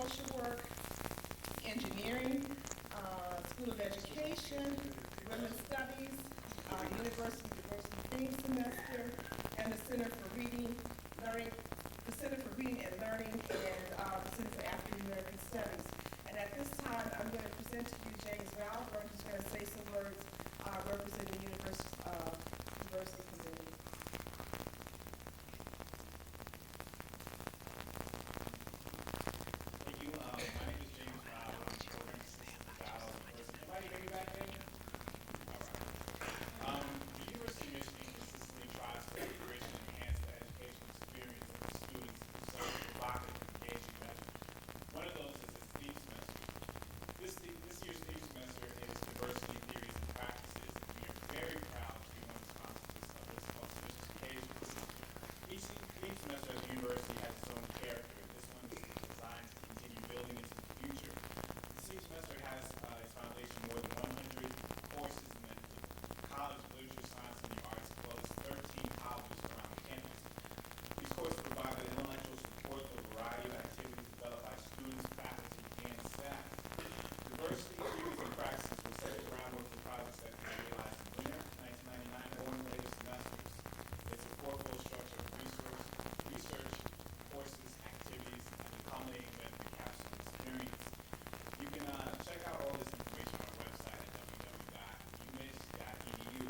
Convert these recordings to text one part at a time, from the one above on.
social work, engineering, School of Education, Women's Studies, University Diversity Theme Semester, and the Center for Reading, Learning, the Center for Reading and Learning, and the Center for African American Studies. And at this time, I'm going to present to you James Valber, who's going to say some words representing the university's diversity community. Thank you. My name is James Valber. I'm program assistant at Dialogical. Anybody hear me back there? All right. The University of Michigan consistently tries to enrich and enhance the educational experience of its students through several provocative and engaging measures. One of those is its theme semester. This year's theme semester is diversity theories and practices, and we are very proud to be one of the sponsors of this auspicious occasion. Each theme semester at the university has its own character. This one is designed to continue building into the future. The theme semester has its foundation more than 100 courses in the College of Literature, Science, and the Arts, as well as 13 colleges around the campus. These courses provide the intellectual support for a variety of activities developed by students, faculty, and staff. Diversity theories and practices will set the groundwork for projects that can be realized in winter 1999 or in later semesters. It's a fourfold structure of research, courses, activities, and the culminating event and capsule experience. You can check out all this information on our website at www.umich.edu.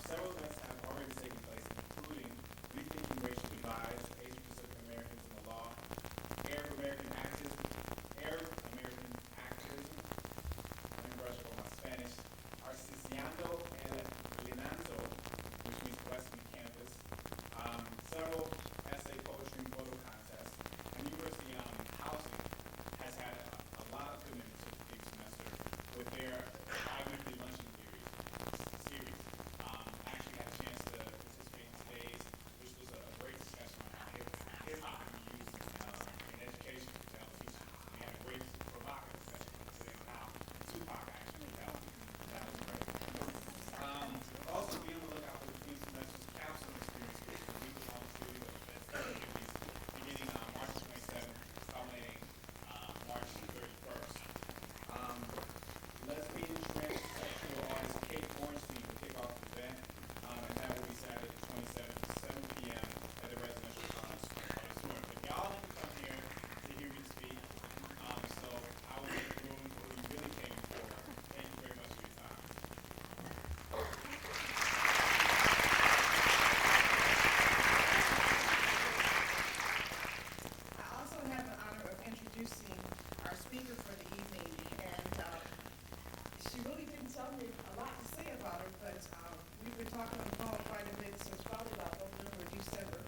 Several events have already taken place, including Rethinking Racial Divides, Asian Pacific Americans in the Law, Arab American Activism, let me brush up on my Spanish, Arciciando el Linanzo, which means Western Campus, several essay, poetry, and photo contests, and University Housing has had a lot of commitment to the theme semester with their bi-weekly luncheon series. I actually had a chance to participate in today's, which was a great discussion on how hip-hop can be used in education to tell teachers. We had a great provocative session today on how Tupac actually helped. That was great. Also, be on the lookout for the theme semester's capsule experience, which is a week-long series of events and activities beginning on March 27th, culminating March 31st. Lesbian transsexual artist Kate Bornstein will kick off the event, and that will be Saturday the 27th at 7 p.m. at the residential auditorium. But y'all didn't come here to hear me speak, so I will make room for who you really came for. Thank you very much for your time. I also have the honor of introducing our speaker for the evening, and she really didn't tell me a lot to say about her, but we've been talking on the phone quite a bit, so it's probably about November or December.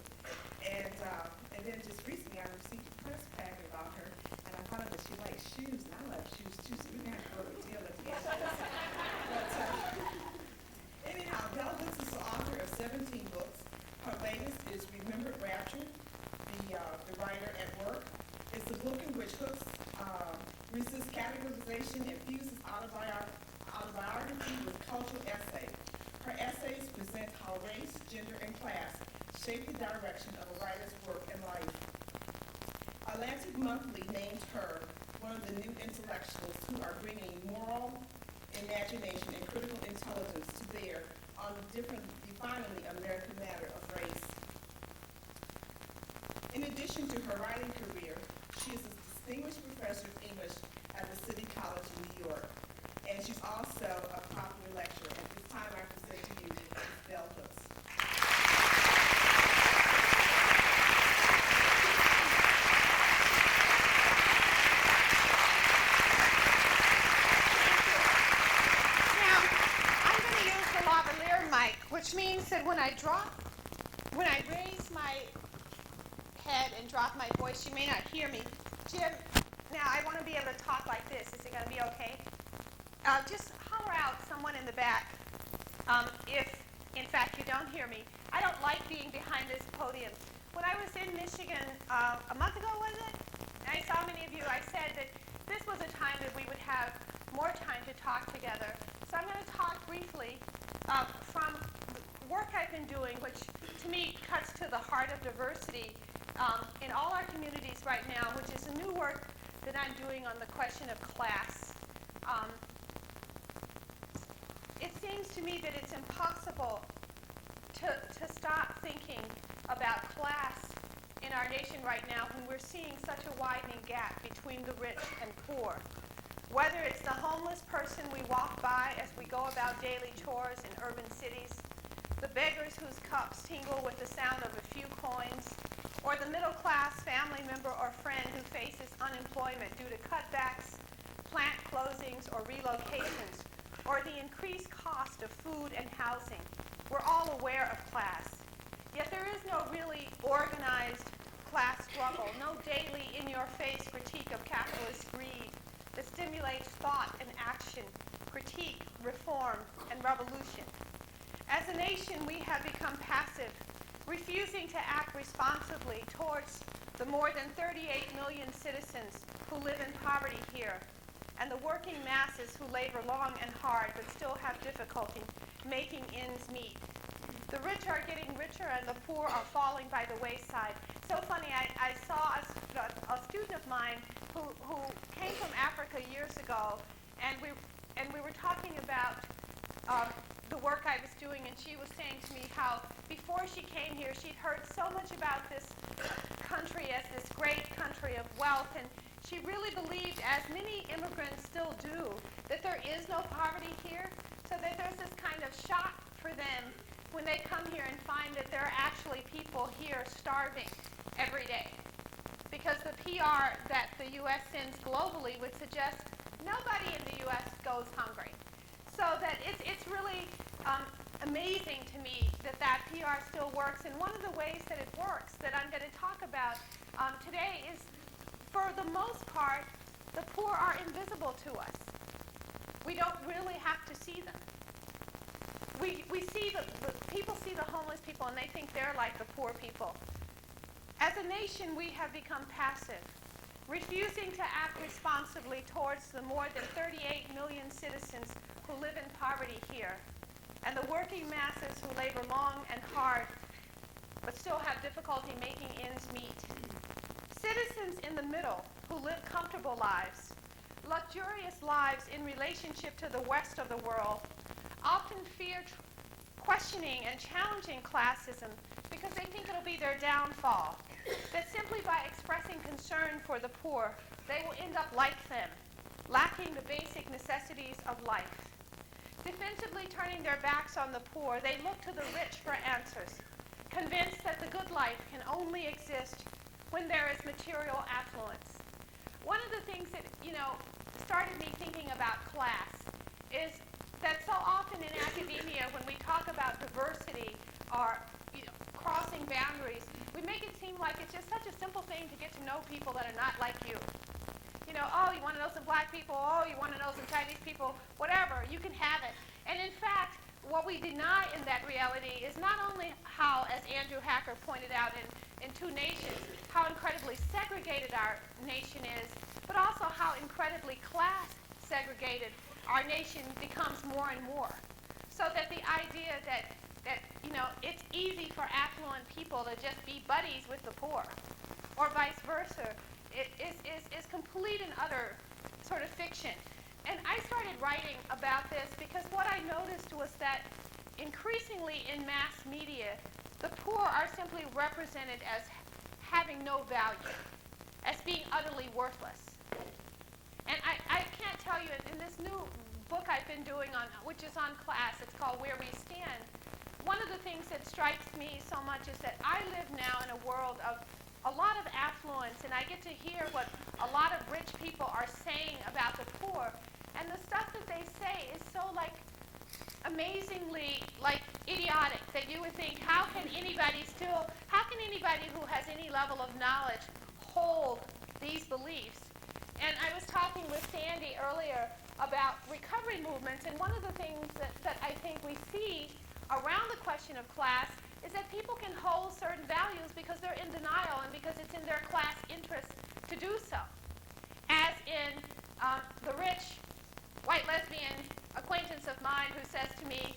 And then just recently I received a press packet about her, and I found out that she likes shoes, and I like shoes too, so we're going to have to go to the deal at the end of this. But anyhow, Della Dix is the author of 17 books. Her latest is Remembered Rapture, the writer at work. It's a book in which Hooks resists categorization and fuses autobiography with cultural essay. Her essays present how race, gender, and class shape the direction of a writer's work and life. Atlantic Monthly named her one of the new intellectuals who are bringing moral imagination and critical intelligence to bear on the defining American matter of race. In addition to her writing career, she is a distinguished professor of English at the City College of New York, and she's also a popular lecturer. At this time, I present to you Ms. Bell Hooks. Now, I'm going to use the lavalier mic, which means that when I raise my head and drop my voice, you may not hear me. Jim, now I want to be able to talk like this. Is it going to be okay? Just holler out, someone in the back, if, in fact, you don't hear me. I don't like being behind this podium. When I was in Michigan a month ago, was it? And I saw many of you, I said that this was a time that we would have more time to talk together. So I'm going to talk briefly from work I've been doing, which to me cuts to the heart of diversity in all our communities right now, which is a new work that that I'm doing on the question of class. It seems to me that it's impossible to stop thinking about class in our nation right now when we're seeing such a widening gap between the rich and poor. Whether it's the homeless person we walk by as we go about daily chores in urban cities, the beggars whose cups tingle with the sound of a few coins, or the middle-class family member or friend who faces unemployment due to cutbacks, plant closings, or relocations, or the increased cost of food and housing. We're all aware of class. Yet there is no really organized class struggle, no daily in-your-face critique of capitalist greed that stimulates thought and action, critique, reform, and revolution. As a nation, we have become passive, refusing to act responsibly towards the more than 38 million citizens who live in poverty here, and the working masses who labor long and hard but still have difficulty making ends meet. The rich are getting richer and the poor are falling by the wayside. So funny, I saw a student of mine who came from Africa years ago, and we were talking about the work I was doing, and she was saying to me how before she came here, she'd heard so much about this country as this great country of wealth, and she really believed, as many immigrants still do, that there is no poverty here, so that there's this kind of shock for them when they come here and find that there are actually people here starving every day. Because the PR that the U.S. sends globally would suggest nobody in the U.S. goes hungry. So that it's really amazing to me that PR still works. And one of the ways that it works that I'm going to talk about today is, for the most part, the poor are invisible to us. We don't really have to see them. We see the people see the homeless people and they think they're like the poor people. As a nation, we have become passive, refusing to act responsibly towards the more than 38 million citizens who live in poverty here, and the working masses who labor long and hard but still have difficulty making ends meet. Citizens in the middle who live comfortable lives, luxurious lives in relationship to the rest of the world, often fear questioning and challenging classism because they think it'll be their downfall, that simply by expressing concern for the poor, they will end up like them, lacking the basic necessities of life. Defensively turning their backs on the poor, they look to the rich for answers, convinced that the good life can only exist when there is material affluence. One of the things that, started me thinking about class is that so often in academia, when we talk about diversity or crossing boundaries, we make it seem like it's just such a simple thing to get to know people that are not like you. Oh, you want to know some black people? Oh, you want to know some Chinese people? Whatever, you can have it. And in fact, what we deny in that reality is not only how, as Andrew Hacker pointed out in Two Nations, how incredibly segregated our nation is, but also how incredibly class segregated our nation becomes more and more. So that the idea that it's easy for affluent people to just be buddies with the poor, or vice versa, is complete and utter sort of fiction. And I started writing about this because what I noticed was that increasingly in mass media, the poor are simply represented as having no value, as being utterly worthless. And I can't tell you, in this new book I've been doing which is on class, it's called Where We Stand, one of the things that strikes me so much is that I live now in a world of a lot of affluence, and I get to hear what a lot of rich people are saying about the poor, and the stuff that they say is so amazingly idiotic that you would think, how can anybody who has any level of knowledge hold these beliefs? And I was talking with Sandy earlier about recovery movements, and one of the things that I think we see around the question of class is that people can hold certain values because they're in denial and because it's in their class interest to do so. As in the rich white lesbian acquaintance of mine who says to me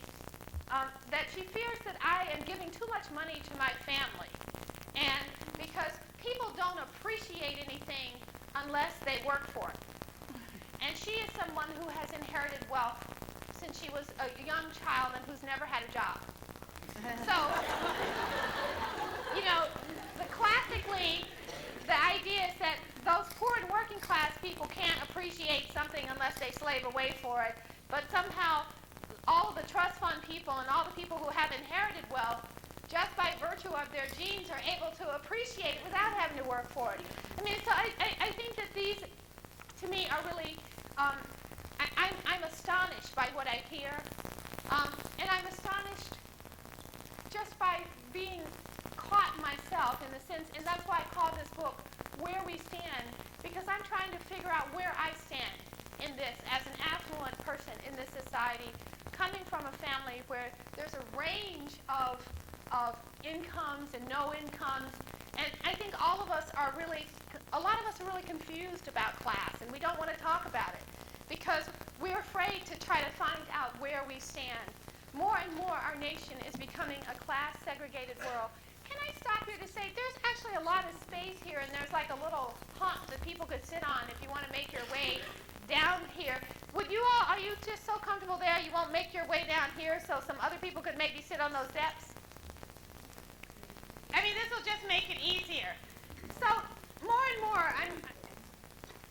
that she fears that I am giving too much money to my family, and because people don't appreciate anything unless unless they work for it. And she is someone who has inherited wealth since she was a young child and who's never had a job. So, classically, the idea is that those poor and working class people can't appreciate something unless they slave away for it. But somehow, all of the trust fund people and all the people who have inherited wealth, just by virtue of their genes, are able to appreciate it without having to work for it. I mean, so I think that these, to me, are really, I'm astonished by what I hear. And I'm astonished just by being caught myself in the sense, and that's why I call this book Where We Stand, because I'm trying to figure out where I stand in this as an affluent person in this society, coming from a family where there's a range of incomes and no incomes, and I think a lot of us are really confused about class, and we don't want to talk about it because we're afraid to try to find out where we stand. More and more our nation is becoming a class segregated world. Can I stop here to say there's actually a lot of space here, and there's like a little hump that people could sit on if you want to make your way down here. Would you all, are you just so comfortable there you won't make your way down here so some other people could maybe sit on those steps? I mean, this will just make it easier. So more and more,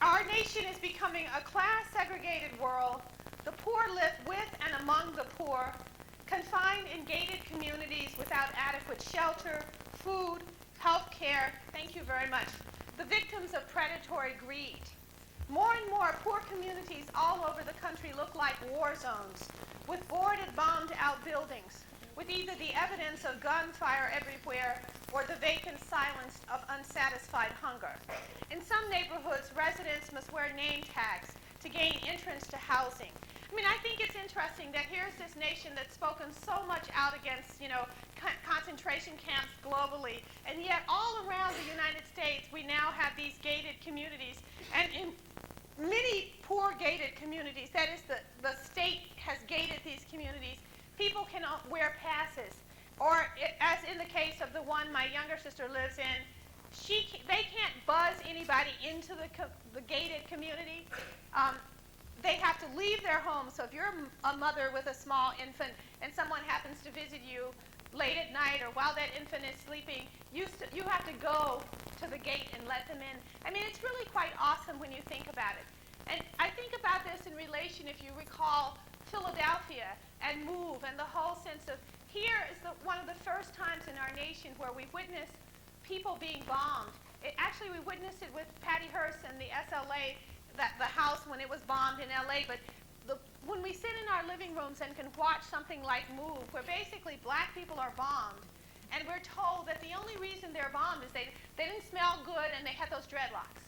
our nation is becoming a class segregated world. The poor live with and among the poor, confined in gated communities without adequate shelter, food, health care, thank you very much, the victims of predatory greed. More and more poor communities all over the country look like war zones, with boarded, bombed-out buildings, with either the evidence of gunfire everywhere or the vacant silence of unsatisfied hunger. In some neighborhoods, residents must wear name tags to gain entrance to housing. I mean, I think it's interesting that here's this nation that's spoken so much out against, concentration camps globally, and yet all around the United States, we now have these gated communities. And in many poor gated communities, that is, the state has gated these communities, people cannot wear passes. Or, as in the case of the one my younger sister lives in, they can't buzz anybody into the gated community. They have to leave their home. So if you're a mother with a small infant and someone happens to visit you late at night or while that infant is sleeping, you have to go to the gate and let them in. I mean, it's really quite awesome when you think about it. And I think about this in relation, if you recall, Philadelphia and MOVE and the whole sense of here is one of the first times in our nation where we've witnessed people being bombed. Actually, we witnessed it with Patty Hearst and the SLA, the house when it was bombed in LA, but when we sit in our living rooms and can watch something like MOVE, where basically black people are bombed, and we're told that the only reason they're bombed is they didn't smell good and they had those dreadlocks.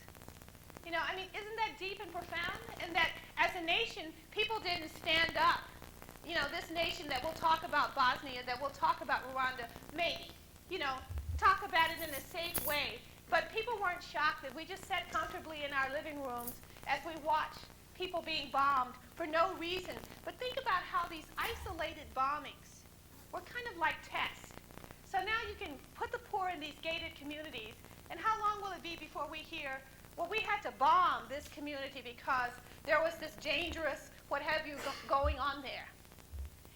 I mean, isn't that deep and profound? And that as a nation, people didn't stand up. This nation that will talk about Bosnia, that will talk about Rwanda, maybe, talk about it in a safe way. But people weren't shocked that we just sat comfortably in our living rooms as we watched people being bombed for no reason. But think about how these isolated bombings were kind of like tests. So now you can put the poor in these gated communities, and how long will it be before we hear, well, we had to bomb this community because there was this dangerous what have you going on there.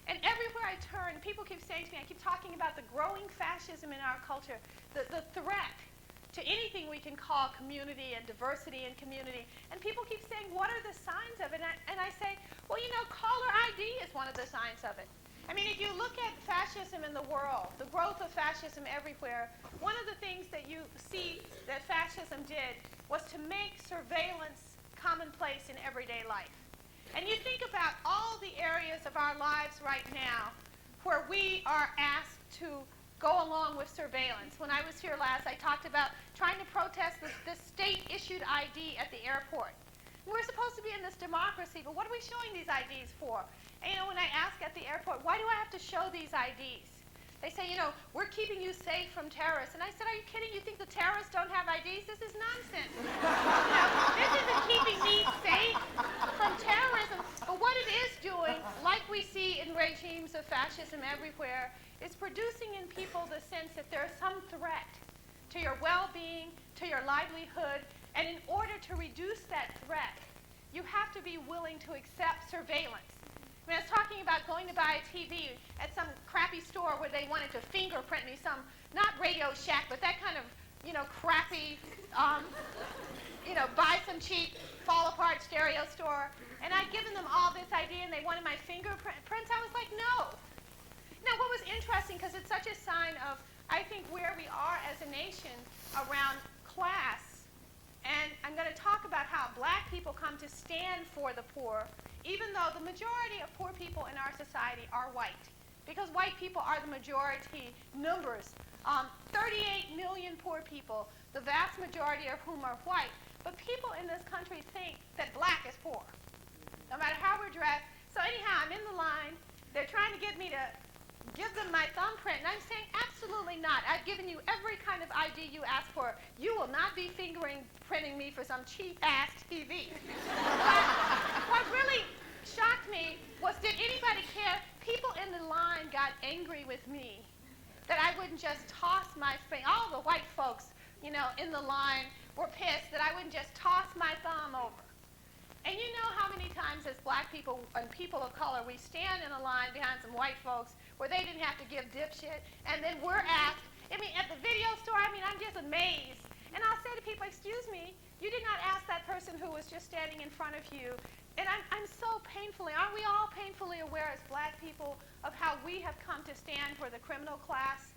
And everywhere I turn, people keep saying to me, I keep talking about the growing fascism in our culture, the threat to anything we can call community and diversity and community. And people keep saying, what are the signs of it? And I say, well, caller ID is one of the signs of it. I mean, if you look at fascism in the world, the growth of fascism everywhere, one of the things that you see that fascism did was to make surveillance commonplace in everyday life. And you think about all the areas of our lives right now where we are asked to go along with surveillance. When I was here last, I talked about trying to protest the state-issued ID at the airport. We're supposed to be in this democracy, but what are we showing these IDs for? And when I ask at the airport, why do I have to show these IDs? They say, we're keeping you safe from terrorists. And I said, are you kidding? You think the terrorists don't have IDs? This is nonsense. This isn't keeping me safe from terrorism. But what it is doing, like we see in regimes of fascism everywhere, is producing in people the sense that there's some threat to your well-being, to your livelihood, And in order to reduce that threat, you have to be willing to accept surveillance. I was talking about going to buy a TV at some crappy store where they wanted to fingerprint me, some, not Radio Shack, but that kind of, crappy, buy some cheap, fall apart stereo store. And I'd given them all this idea and they wanted my fingerprints. I was like, no. Now, what was interesting, because it's such a sign of, I think, where we are as a nation around class, and I'm going to talk about how black people come to stand for the poor, even though the majority of poor people in our society are white, because white people are the majority numbers. 38 million poor people, the vast majority of whom are white, but people in this country think that black is poor, no matter how we're dressed. So anyhow, I'm in the line. They're trying to get me to give them my thumbprint, and I'm saying, absolutely not. I've given you every kind of ID you asked for. You will not be printing me for some cheap-ass TV. But what really shocked me was, did anybody care? People in the line got angry with me that I wouldn't just toss my finger. All the white folks, in the line were pissed that I wouldn't just toss my thumb over. And you know how many times as black people and people of color, we stand in a line behind some white folks where they didn't have to give dipshit, and then we're asked, at the video store, I'm just amazed. And I'll say to people, excuse me, you did not ask that person who was just standing in front of you. And I'm so painfully, aren't we all painfully aware as black people of how we have come to stand for the criminal class,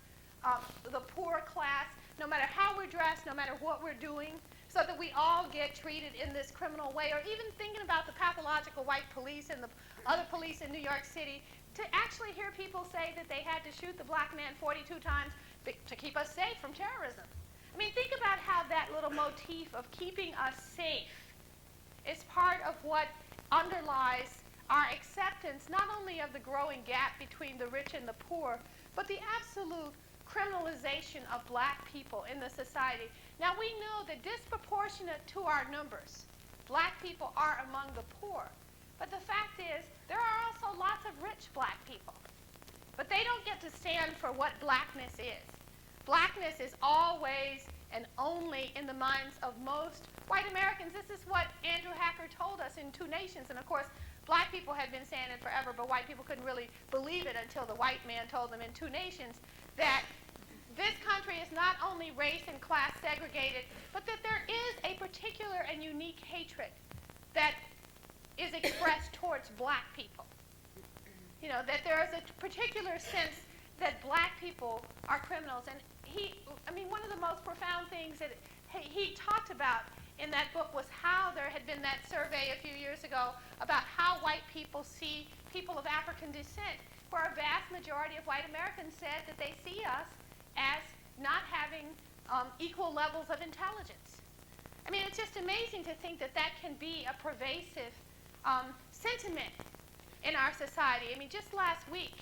the poor class, no matter how we're dressed, no matter what we're doing, so that we all get treated in this criminal way, or even thinking about the pathological white police and the other police in New York City, to actually hear people say that they had to shoot the black man 42 times to keep us safe from terrorism. Think about how that little motif of keeping us safe is part of what underlies our acceptance, not only of the growing gap between the rich and the poor, but the absolute criminalization of black people in the society. Now, we know that disproportionate to our numbers, black people are among the poor. But the fact is, there are also lots of rich black people. But they don't get to stand for what blackness is. Blackness is always and only in the minds of most white Americans. This is what Andrew Hacker told us in Two Nations. And of course, black people had been saying it forever, but white people couldn't really believe it until the white man told them in Two Nations that this country is not only race and class segregated, but that there is a particular and unique hatred that is expressed towards black people. That there is a particular sense that black people are criminals. And one of the most profound things that he talked about in that book was how there had been that survey a few years ago about how white people see people of African descent, where a vast majority of white Americans said that they see us as not having equal levels of intelligence. It's just amazing to think that that can be a pervasive sentiment in our society. Just last week,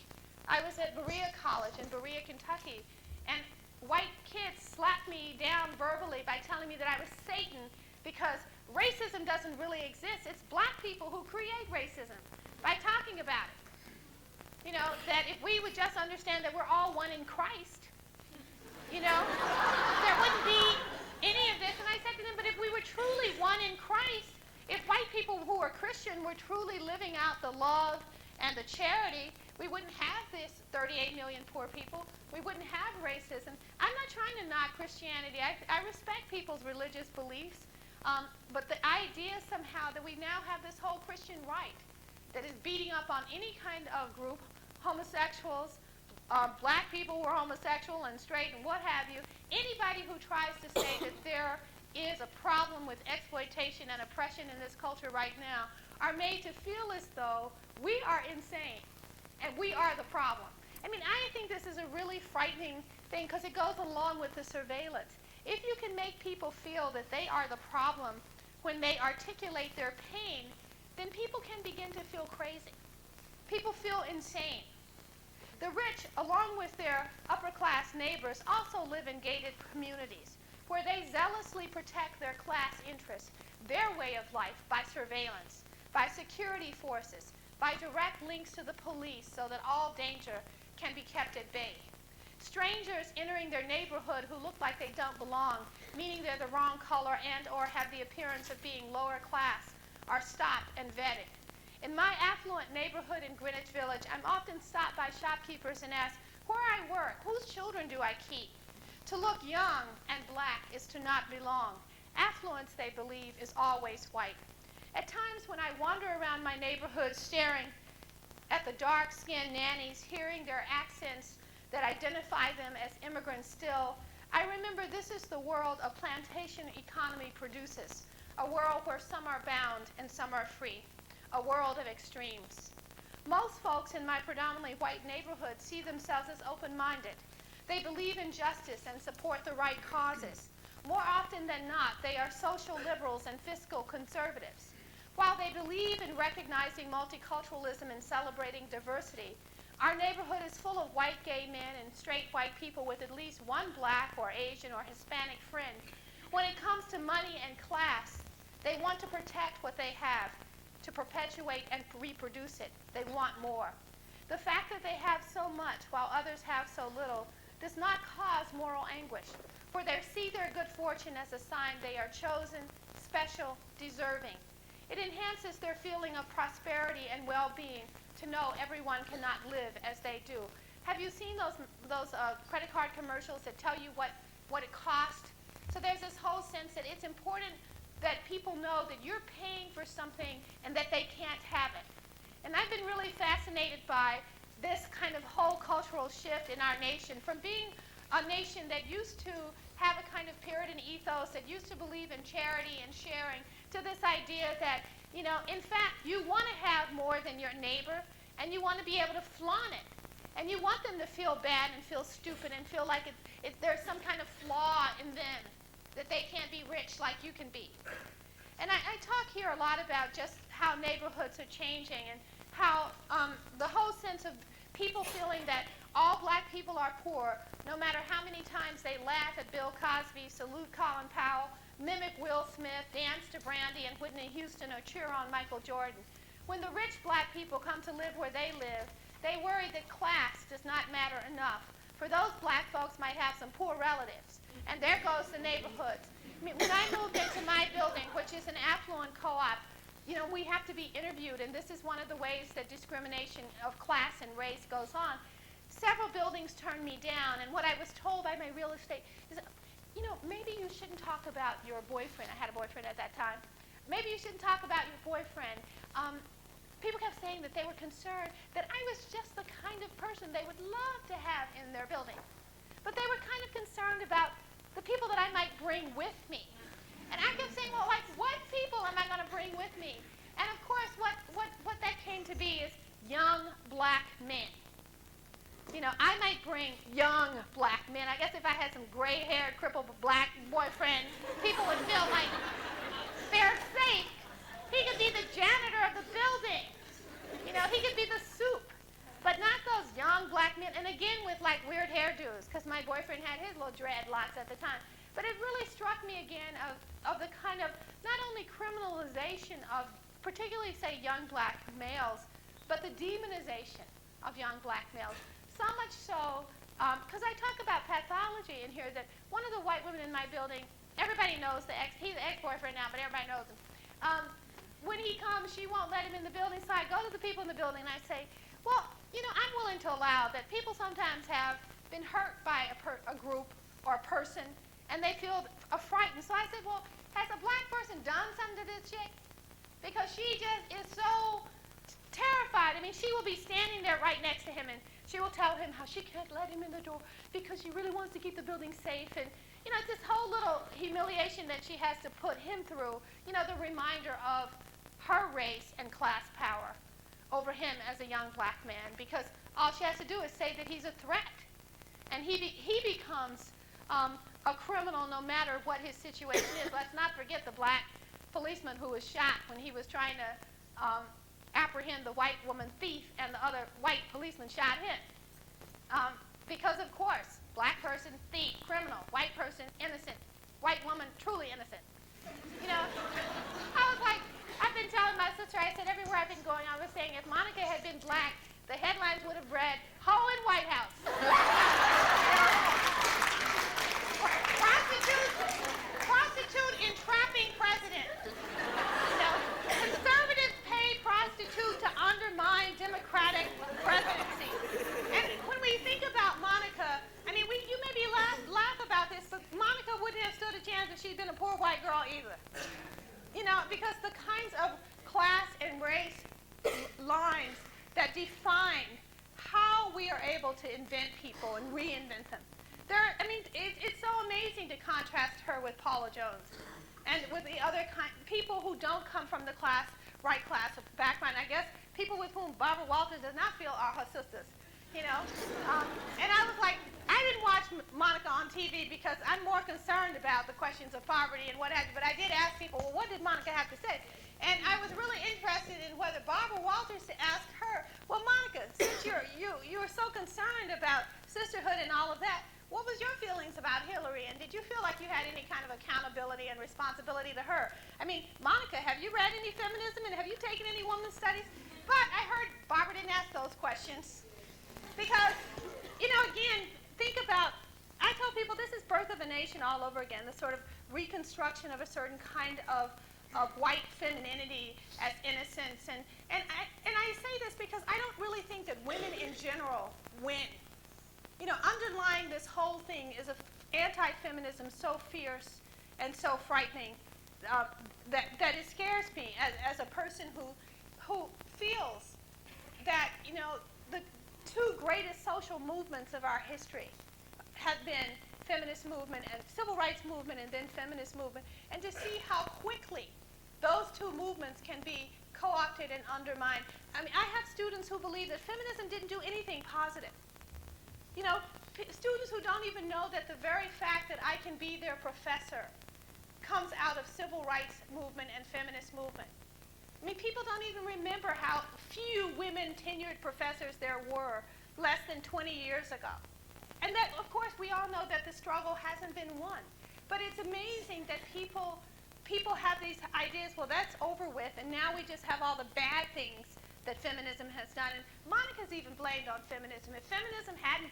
I was at Berea College in Berea, Kentucky, and white kids slapped me down verbally by telling me that I was Satan because racism doesn't really exist. It's black people who create racism by talking about it. That if we would just understand that we're all one in Christ, there wouldn't be any of this. And I said to them, but if we were truly one in Christ, if white people who are Christian were truly living out the love and the charity, we wouldn't have this 38 million poor people. We wouldn't have racism. I'm not trying to knock Christianity. I respect people's religious beliefs. But the idea somehow that we now have this whole Christian right that is beating up on any kind of group, homosexuals, black people who are homosexual and straight and what have you, anybody who tries to say that there is a problem with exploitation and oppression in this culture right now are made to feel as though we are insane and we are the problem. I think this is a really frightening thing because it goes along with the surveillance. If you can make people feel that they are the problem when they articulate their pain, then people can begin to feel crazy. People feel insane. The rich, along with their upper-class neighbors, also live in gated communities where they zealously protect their class interests, their way of life, by surveillance, by security forces, by direct links to the police so that all danger can be kept at bay. Strangers entering their neighborhood who look like they don't belong, meaning they're the wrong color and or have the appearance of being lower class, are stopped and vetted. In my affluent neighborhood in Greenwich Village, I'm often stopped by shopkeepers and asked where I work, whose children do I keep? To look young and black is to not belong. Affluence, they believe, is always white. At times when I wander around my neighborhood staring at the dark-skinned nannies, hearing their accents that identify them as immigrants still, I remember this is the world a plantation economy produces, a world where some are bound and some are free, a world of extremes. Most folks in my predominantly white neighborhood see themselves as open-minded. They believe in justice and support the right causes. More often than not, they are social liberals and fiscal conservatives. While they believe in recognizing multiculturalism and celebrating diversity, our neighborhood is full of white gay men and straight white people with at least one black or Asian or Hispanic friend. When it comes to money and class, they want to protect what they have, to perpetuate and reproduce it. They want more. The fact that they have so much while others have so little does not cause moral anguish, for they see their good fortune as a sign they are chosen, special, deserving. It enhances their feeling of prosperity and well-being to know everyone cannot live as they do. Have you seen those credit card commercials that tell you what it costs? So there's this whole sense that it's important that people know that you're paying for something and that they can't have it. And I've been really fascinated by this kind of whole cultural shift in our nation, from being a nation that used to have a kind of Puritan ethos, that used to believe in charity and sharing, to this idea that, you know, in fact, you want to have more than your neighbor, and you want to be able to flaunt it. And you want them to feel bad and feel stupid and feel like there's some kind of flaw in them, that they can't be rich like you can be. And I talk here a lot about just how neighborhoods are changing and how the whole sense of people feeling that all black people are poor, no matter how many times they laugh at Bill Cosby, salute Colin Powell, mimic Will Smith, dance to Brandy and Whitney Houston, or cheer on Michael Jordan. When the rich black people come to live where they live, they worry that class does not matter enough, for those black folks might have some poor relatives. And there goes the neighborhoods. I mean, when I moved into my building, which is an affluent co-op, you know, we have to be interviewed, and this is one of the ways that discrimination of class and race goes on. Several buildings turned me down, and what I was told by my real estate is, you know, maybe you shouldn't talk about your boyfriend. I had a boyfriend at that time. Maybe you shouldn't talk about your boyfriend. People kept saying that they were concerned that I was just the kind of person they would love to have in their building. But they were kind of concerned about the people that I might bring with me. And I kept saying, well, like, what people am I going to bring with me? And of course, what that came to be is young black men. You know, I might bring young black men. I guess if I had some gray-haired, crippled black boyfriend, people would feel like they're safe. He could be the janitor of the building. You know, he could be the soup. But not those young black men, and again with like weird hairdos, because my boyfriend had his little dreadlocks at the time. But it really struck me again of the kind of, not only criminalization of particularly, say, young black males, but the demonization of young black males. So much so, because I talk about pathology in here, that one of the white women in my building, everybody knows he's the ex-boyfriend now, but everybody knows him. When he comes, she won't let him in the building, so I go to the people in the building and I say, well, you know, I'm willing to allow that people sometimes have been hurt by a group or a person, and they feel frightened. So I said, well, has a black person done something to this chick? Because she just is so terrified. I mean, she will be standing there right next to him, and she will tell him how she can't let him in the door because she really wants to keep the building safe. And, you know, it's this whole little humiliation that she has to put him through, you know, the reminder of her race and class power over him as a young black man, because all she has to do is say that he's a threat. And he becomes a criminal no matter what his situation is. Let's not forget the black policeman who was shot when he was trying to apprehend the white woman thief, and the other white policeman shot him. Because, of course, black person, thief, criminal, white person, innocent, white woman, truly innocent. You know, I was like, I've been telling my sister, I said, everywhere I've been going, I was saying, if Monica had been black, the headlines would have read, "Hoe in White House." invent them. It's so amazing to contrast her with Paula Jones and with the other people who don't come from the right class of background. I guess people with whom Barbara Walters does not feel are her sisters, you know. And I was like, I didn't watch Monica on TV because I'm more concerned about the questions of poverty and what have you, but I did ask people, well, what did Monica have to say? And I was really interested in whether Barbara Walters asked her, well, Monica, since you were so concerned about sisterhood and all of that, what was your feelings about Hillary? And did you feel like you had any kind of accountability and responsibility to her? I mean, Monica, have you read any feminism and have you taken any women's studies? But I heard Barbara didn't ask those questions. Because, you know, again, think about, I tell people this is Birth of a Nation all over again, the sort of reconstruction of a certain kind of white femininity as innocence. And I say this because I don't really think that women in general win. You know, underlying this whole thing is an anti-feminism so fierce and so frightening that it scares me as a person who feels that, you know, the two greatest social movements of our history have been feminist movement and civil rights movement and then feminist movement, and to see how quickly those two movements can be co-opted and undermined. I mean, I have students who believe that feminism didn't do anything positive. You know, students who don't even know that the very fact that I can be their professor comes out of civil rights movement and feminist movement. I mean, people don't even remember how few women tenured professors there were less than 20 years ago. And that, of course, we all know that the struggle hasn't been won. But it's amazing that people have these ideas, well, that's over with, and now we just have all the bad things that feminism has done. And Monica's even blamed on feminism. If feminism hadn't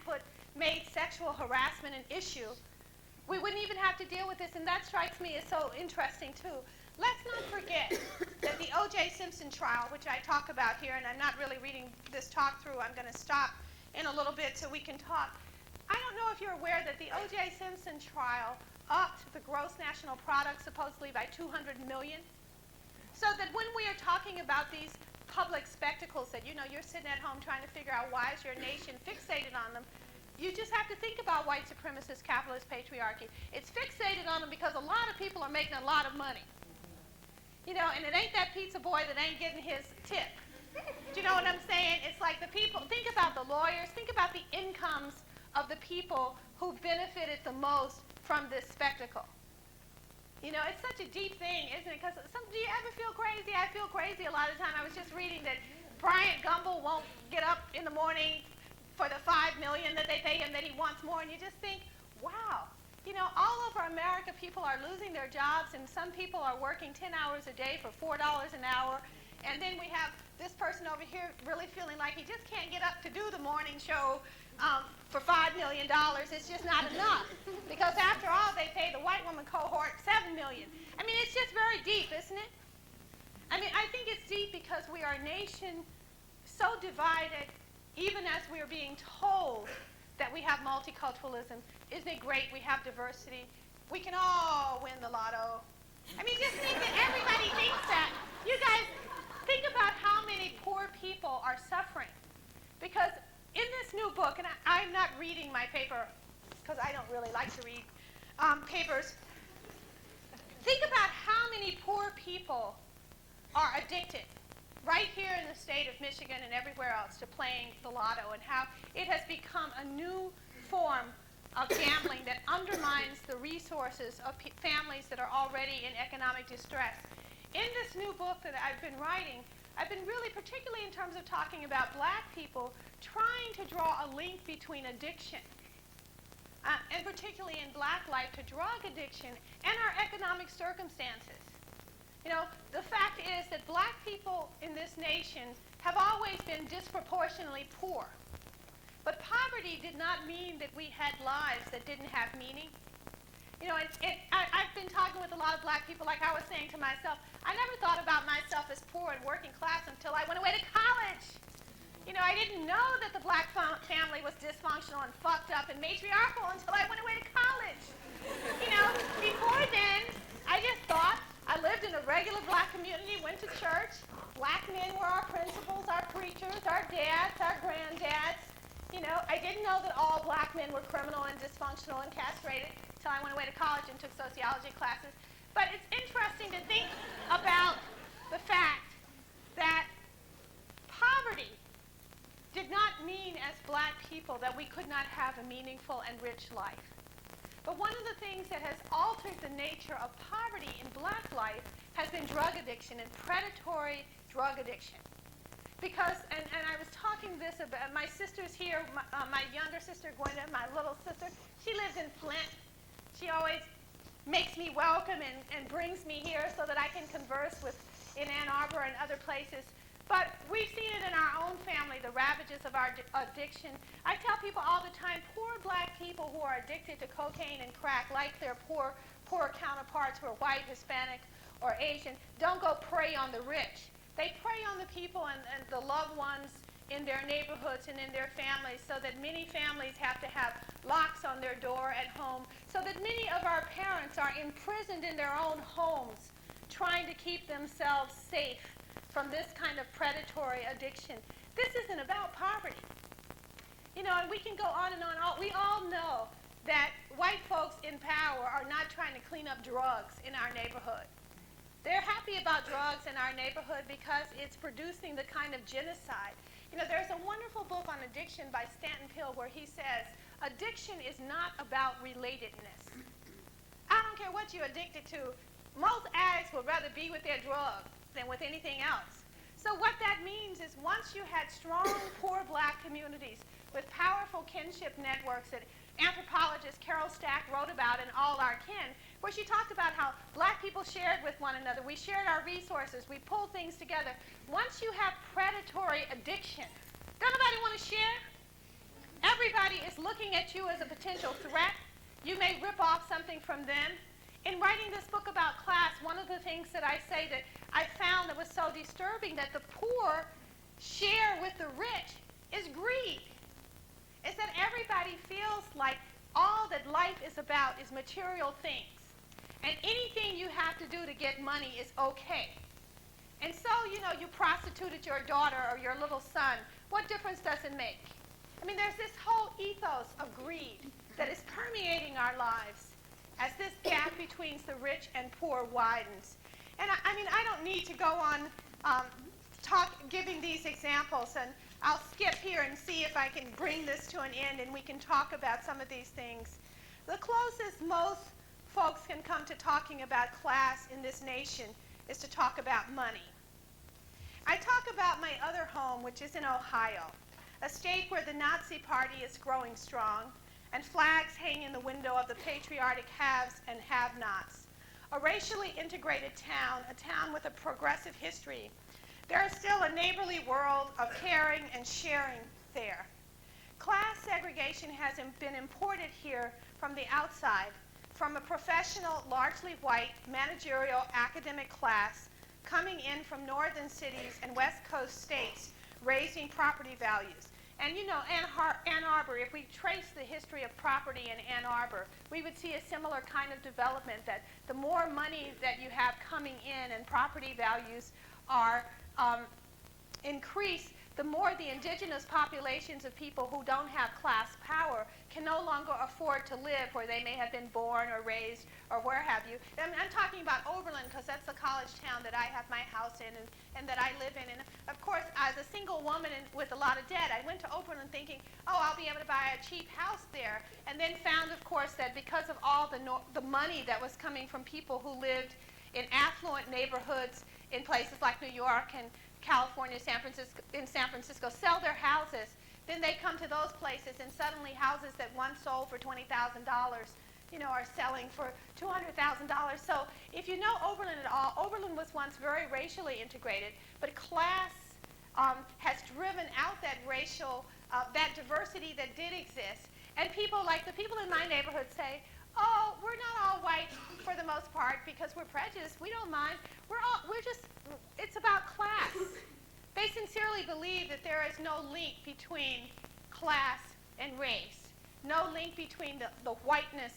made sexual harassment an issue, we wouldn't even have to deal with this, and that strikes me as so interesting too. Let's not forget that the O.J. Simpson trial, which I talk about here, and I'm not really reading this talk through, I'm going to stop in a little bit so we can talk. I don't know if you're aware that the O.J. Simpson trial upped the gross national product supposedly by $200 million. So that when we are talking about these public spectacles that, you know, you're sitting at home trying to figure out why is your nation fixated on them, you just have to think about white supremacist capitalist patriarchy. It's fixated on them because a lot of people are making a lot of money. You know, and it ain't that pizza boy that ain't getting his tip. Do you know what I'm saying? It's like the people, think about the lawyers, think about the incomes of the people who benefited the most from this spectacle. You know, it's such a deep thing, isn't it? Because do you ever feel crazy? I feel crazy a lot of the time. I was just reading that Bryant Gumbel won't get up in the morning for the $5 million that they pay him, that he wants more, and you just think, wow. You know, all over America, people are losing their jobs, and some people are working 10 hours a day for $4 an hour. And then we have this person over here really feeling like he just can't get up to do the morning show for $5 million. It's just not enough. Because after all, they pay the white woman cohort $7 million. I mean, it's just very deep, isn't it? I mean, I think it's deep because we are a nation so divided, even as we are being told that we have multiculturalism. Isn't it great we have diversity? We can all win the lotto. I mean, just think that everybody thinks that. You guys, think about how many poor people are suffering. Because in this new book, and I'm not reading my paper because I don't really like to read papers. Think about how many poor people are addicted right here in the state of Michigan and everywhere else to playing the lotto, and how it has become a new form of gambling that undermines the resources of families that are already in economic distress. In this new book that I've been writing, I've been really, particularly in terms of talking about black people, trying to draw a link between addiction, and particularly in black life, to drug addiction and our economic circumstances. You know, the fact is that black people in this nation have always been disproportionately poor. But poverty did not mean that we had lives that didn't have meaning. You know, I've been talking with a lot of black people, like I was saying to myself, I never thought about myself as poor and working class until I went away to college. You know, I didn't know that the black family was dysfunctional and fucked up and matriarchal until I went away to college. You know, before then, I just thought I lived in a regular black community, went to church. Black men were our principals, our preachers, our dads, our granddads. You know, I didn't know that all black men were criminal and dysfunctional and castrated until I went away to college and took sociology classes. But it's interesting to think about the fact that poverty did not mean as black people that we could not have a meaningful and rich life. But one of the things that has altered the nature of poverty in black life has been drug addiction and predatory drug addiction. Because, and I was talking this about, my sister's here, my younger sister, Gwenda, my little sister, she lives in Flint. She always makes me welcome and brings me here so that I can converse with in Ann Arbor and other places. But we've seen it in our own family, the ravages of our addiction. I tell people all the time, poor black people who are addicted to cocaine and crack, like their poor counterparts who are white, Hispanic, or Asian, don't go prey on the rich. They prey on the people and the loved ones in their neighborhoods and in their families, so that many families have to have locks on their door at home, so that many of our parents are imprisoned in their own homes, trying to keep themselves safe from this kind of predatory addiction. This isn't about poverty. You know, and we can go on and on. We all know that white folks in power are not trying to clean up drugs in our neighborhood. They're happy about drugs in our neighborhood because it's producing the kind of genocide. You know, there's a wonderful book on addiction by Stanton Peele where he says, addiction is not about relatedness. I don't care what you're addicted to. Most addicts would rather be with their drug than with anything else. So what that means is once you had strong, poor black communities with powerful kinship networks that anthropologist Carol Stack wrote about in All Our Kin, where she talked about how black people shared with one another. We shared our resources. We pulled things together. Once you have predatory addiction, don't nobody want to share? Everybody is looking at you as a potential threat. You may rip off something from them. In writing this book about class, one of the things that I say that I found that was so disturbing that the poor share with the rich is greed. Is that everybody feels like all that life is about is material things. And anything you have to do to get money is okay. And so, you know, you prostituted your daughter or your little son. What difference does it make? I mean, there's this whole ethos of greed that is permeating our lives as this gap between the rich and poor widens. And I mean, I don't need to go on giving these examples, and I'll skip here and see if I can bring this to an end and we can talk about some of these things. The closest most folks can come to talking about class in this nation is to talk about money. I talk about my other home, which is in Ohio, a state where the Nazi Party is growing strong and flags hang in the window of the patriotic haves and have-nots. A racially integrated town, a town with a progressive history. There is still a neighborly world of caring and sharing there. Class segregation has been imported here from the outside, from a professional, largely white, managerial, academic class coming in from northern cities and west coast states, raising property values. And you know, Ann Arbor, if we trace the history of property in Ann Arbor, we would see a similar kind of development, that the more money that you have coming in and property values are increased, the more the indigenous populations of people who don't have class power can no longer afford to live where they may have been born or raised or where have you. I'm talking about Oberlin because that's the college town that I have my house in and that I live in. And of course, as a single woman with a lot of debt, I went to Oberlin thinking, oh, I'll be able to buy a cheap house there. And then found, of course, that because of all the money that was coming from people who lived in affluent neighborhoods in places like New York and California, San Francisco, sell their houses. Then they come to those places, and suddenly houses that once sold for $20,000, you know, are selling for $200,000. So if you know Oberlin at all, Oberlin was once very racially integrated, but class has driven out that racial, that diversity that did exist. And people, like the people in my neighborhood, say, oh, we're not all white for the most part because we're prejudiced. We don't mind. It's about class. They sincerely believe that there is no link between class and race, no link between the whiteness,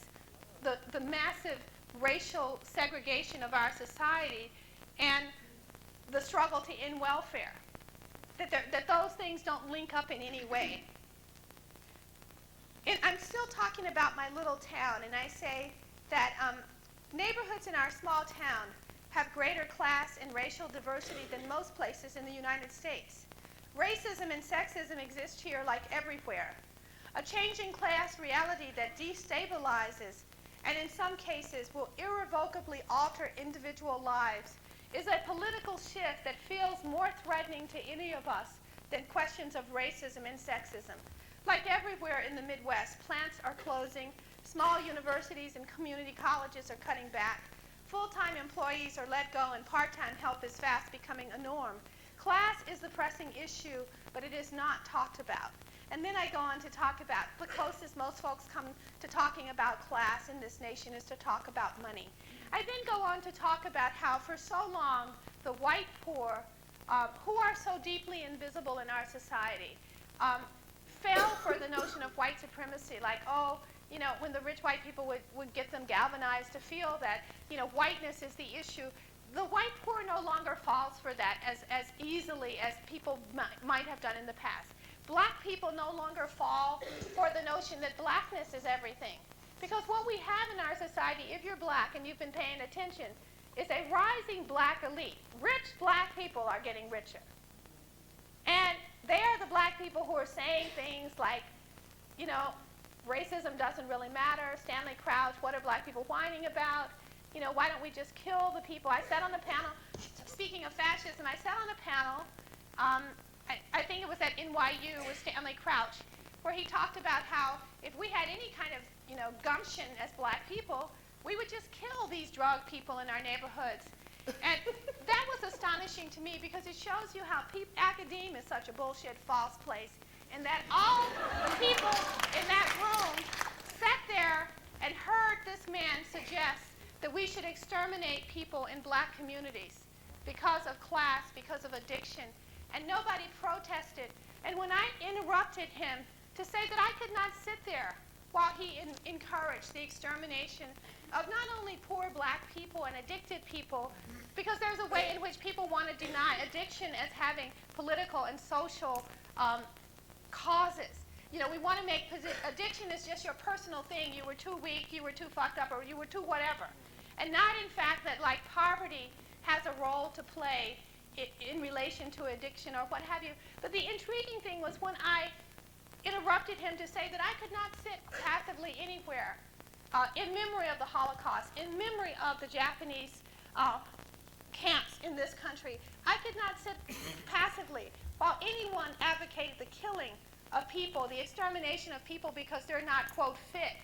the massive racial segregation of our society and the struggle to end welfare, that those things don't link up in any way. and I'm still talking about my little town, and I say that neighborhoods in our small town have greater class and racial diversity than most places in the United States. Racism and sexism exist here like everywhere. A changing class reality that destabilizes and in some cases will irrevocably alter individual lives is a political shift that feels more threatening to any of us than questions of racism and sexism. Like everywhere in the Midwest, plants are closing, small universities and community colleges are cutting back, full-time employees are let go, and part-time help is fast becoming a norm. Class is the pressing issue, but it is not talked about. And then I go on to talk about the closest most folks come to talking about class in this nation is to talk about money. I then go on to talk about how for so long the white poor, who are so deeply invisible in our society, fell for the notion of white supremacy, like, oh, you know, when the rich white people would get them galvanized to feel that, you know, whiteness is the issue. The white poor no longer falls for that as easily as people might have done in the past. Black people no longer fall for the notion that blackness is everything. Because what we have in our society, if you're black and you've been paying attention, is a rising black elite. Rich black people are getting richer. And they are the black people who are saying things like, you know, racism doesn't really matter. Stanley Crouch, what are black people whining about? You know, why don't we just kill the people? I sat on a panel, speaking of fascism, I sat on a panel, I think it was at NYU with Stanley Crouch, where he talked about how if we had any kind of, you know, gumption as black people, we would just kill these drug people in our neighborhoods. And that was astonishing to me because it shows you how academia is such a bullshit false place, and that all the people in that room sat there and heard this man suggest that we should exterminate people in black communities because of class, because of addiction, and nobody protested. And when I interrupted him to say that I could not sit there while he encouraged the extermination of not only poor black people and addicted people, because there's a way in which people want to deny addiction as having political and social causes. You know, we want to make addiction is just your personal thing. You were too weak, you were too fucked up, or you were too whatever. And not in fact that like poverty has a role to play in relation to addiction or what have you. But the intriguing thing was when I interrupted him to say that I could not sit passively anywhere in memory of the Holocaust, in memory of the Japanese camps in this country. I could not sit passively while anyone advocated the killing of people, the extermination of people because they're not, quote, fit.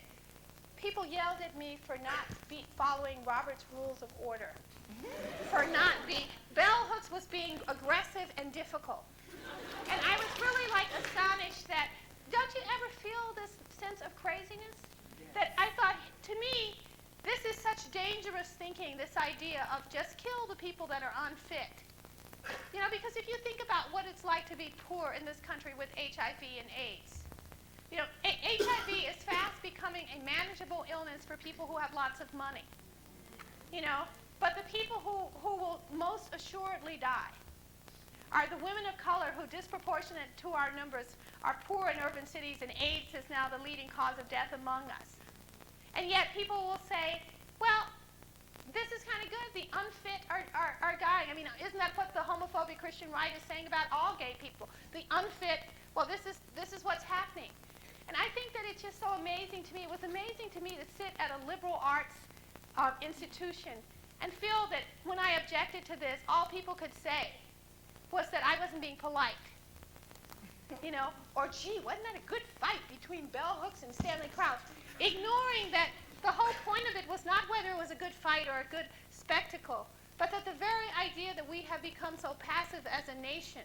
People yelled at me for not following Robert's Rules of Order, for not being, bell hooks was being aggressive and difficult. And I was really like astonished that, don't you ever feel this sense of craziness? That I thought, to me, this is such dangerous thinking, this idea of just kill the people that are unfit. You know, because if you think about what it's like to be poor in this country with HIV and AIDS, you know, HIV is fast becoming a manageable illness for people who have lots of money. You know, but the people who will most assuredly die are the women of color who, disproportionate to our numbers, are poor in urban cities, and AIDS is now the leading cause of death among us. And yet people will say, well, this is kind of good. The unfit are dying. I mean, isn't that what the homophobic Christian right is saying about all gay people? The unfit, well, this is what's happening. And I think that it's just so amazing to me. It was amazing to me to sit at a liberal arts institution and feel that when I objected to this, all people could say was that I wasn't being polite. You know, or gee, wasn't that a good fight between bell hooks and Stanley Crouch? Ignoring that the whole point of it was not whether it was a good fight or a good spectacle, but that the very idea that we have become so passive as a nation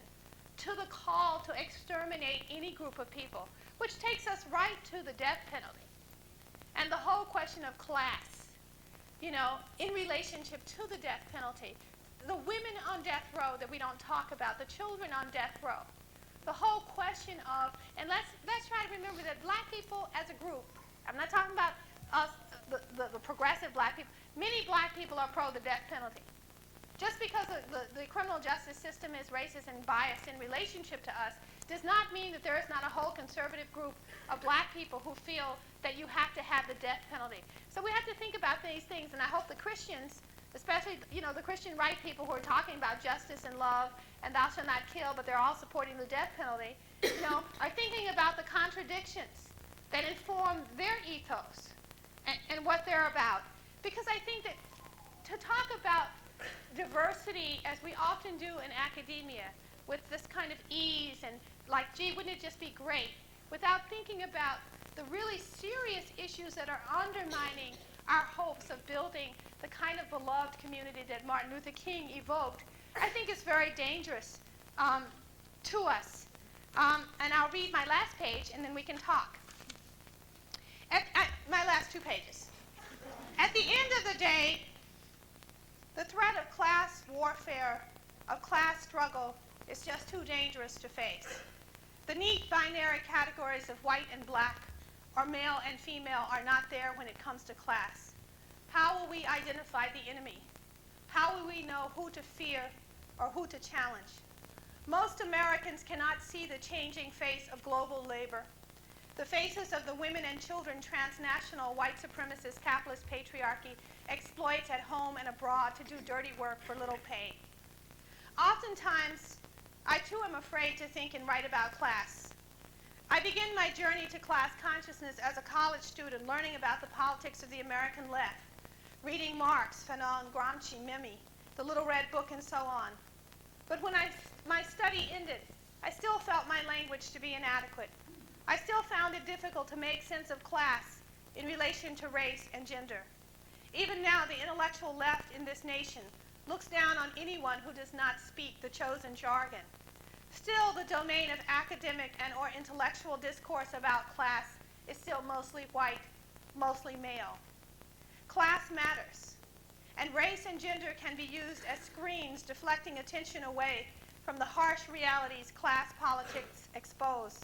to the call to exterminate any group of people, which takes us right to the death penalty. And the whole question of class, you know, in relationship to the death penalty, the women on death row that we don't talk about, the children on death row, the whole question of, and let's try to remember that black people as a group, I'm not talking about us, the progressive black people, many black people are pro the death penalty. just because the criminal justice system is racist and biased in relationship to us does not mean that there is not a whole conservative group of black people who feel that you have to have the death penalty. So we have to think about these things, and I hope the Christians, especially the Christian right people who are talking about justice and love and thou shalt not kill, but they're all supporting the death penalty, are thinking about the contradictions that inform their ethos and what they're about. Because I think that to talk about diversity, as we often do in academia, with this kind of ease and like, gee, wouldn't it just be great, without thinking about the really serious issues that are undermining our hopes of building the kind of beloved community that Martin Luther King evoked, I think is very dangerous to us. And I'll read my last page, and then we can talk. My last 2 pages. At the end of the day, the threat of class warfare, of class struggle, is just too dangerous to face. The neat binary categories of white and black, or male and female, are not there when it comes to class. How will we identify the enemy? How will we know who to fear or who to challenge? Most Americans cannot see the changing face of global labor, the faces of the women and children transnational white supremacist capitalist patriarchy exploits at home and abroad to do dirty work for little pay. Oftentimes, I too am afraid to think and write about class. I begin my journey to class consciousness as a college student, learning about the politics of the American left, reading Marx, Fanon, Gramsci, Mimi, the Little Red Book, and so on. But when my study ended, I still felt my language to be inadequate. I still found it difficult to make sense of class in relation to race and gender. Even now, the intellectual left in this nation looks down on anyone who does not speak the chosen jargon. Still, the domain of academic and/or intellectual discourse about class is still mostly white, mostly male. Class matters, and race and gender can be used as screens deflecting attention away from the harsh realities class politics expose.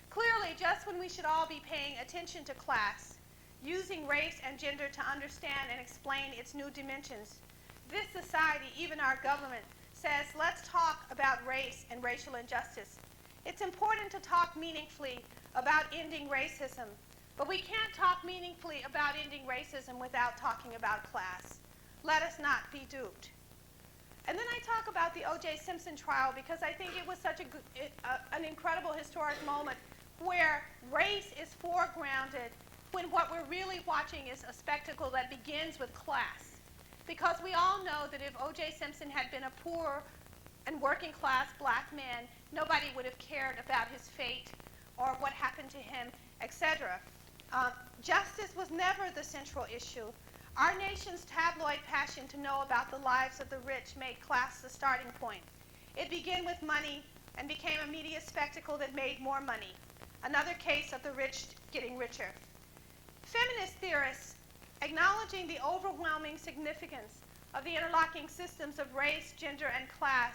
Clearly, just when we should all be paying attention to class, using race and gender to understand and explain its new dimensions, this society, even our government, says, let's talk about race and racial injustice. It's important to talk meaningfully about ending racism, but we can't talk meaningfully about ending racism without talking about class. Let us not be duped. And then I talk about the O.J. Simpson trial because I think it was such an incredible historic moment where race is foregrounded when what we're really watching is a spectacle that begins with class. Because we all know that if O.J. Simpson had been a poor and working class black man, nobody would have cared about his fate or what happened to him, etc. Justice was never the central issue. Our nation's tabloid passion to know about the lives of the rich made class the starting point. It began with money and became a media spectacle that made more money. Another case of the rich getting richer. Feminist theorists, acknowledging the overwhelming significance of the interlocking systems of race, gender, and class,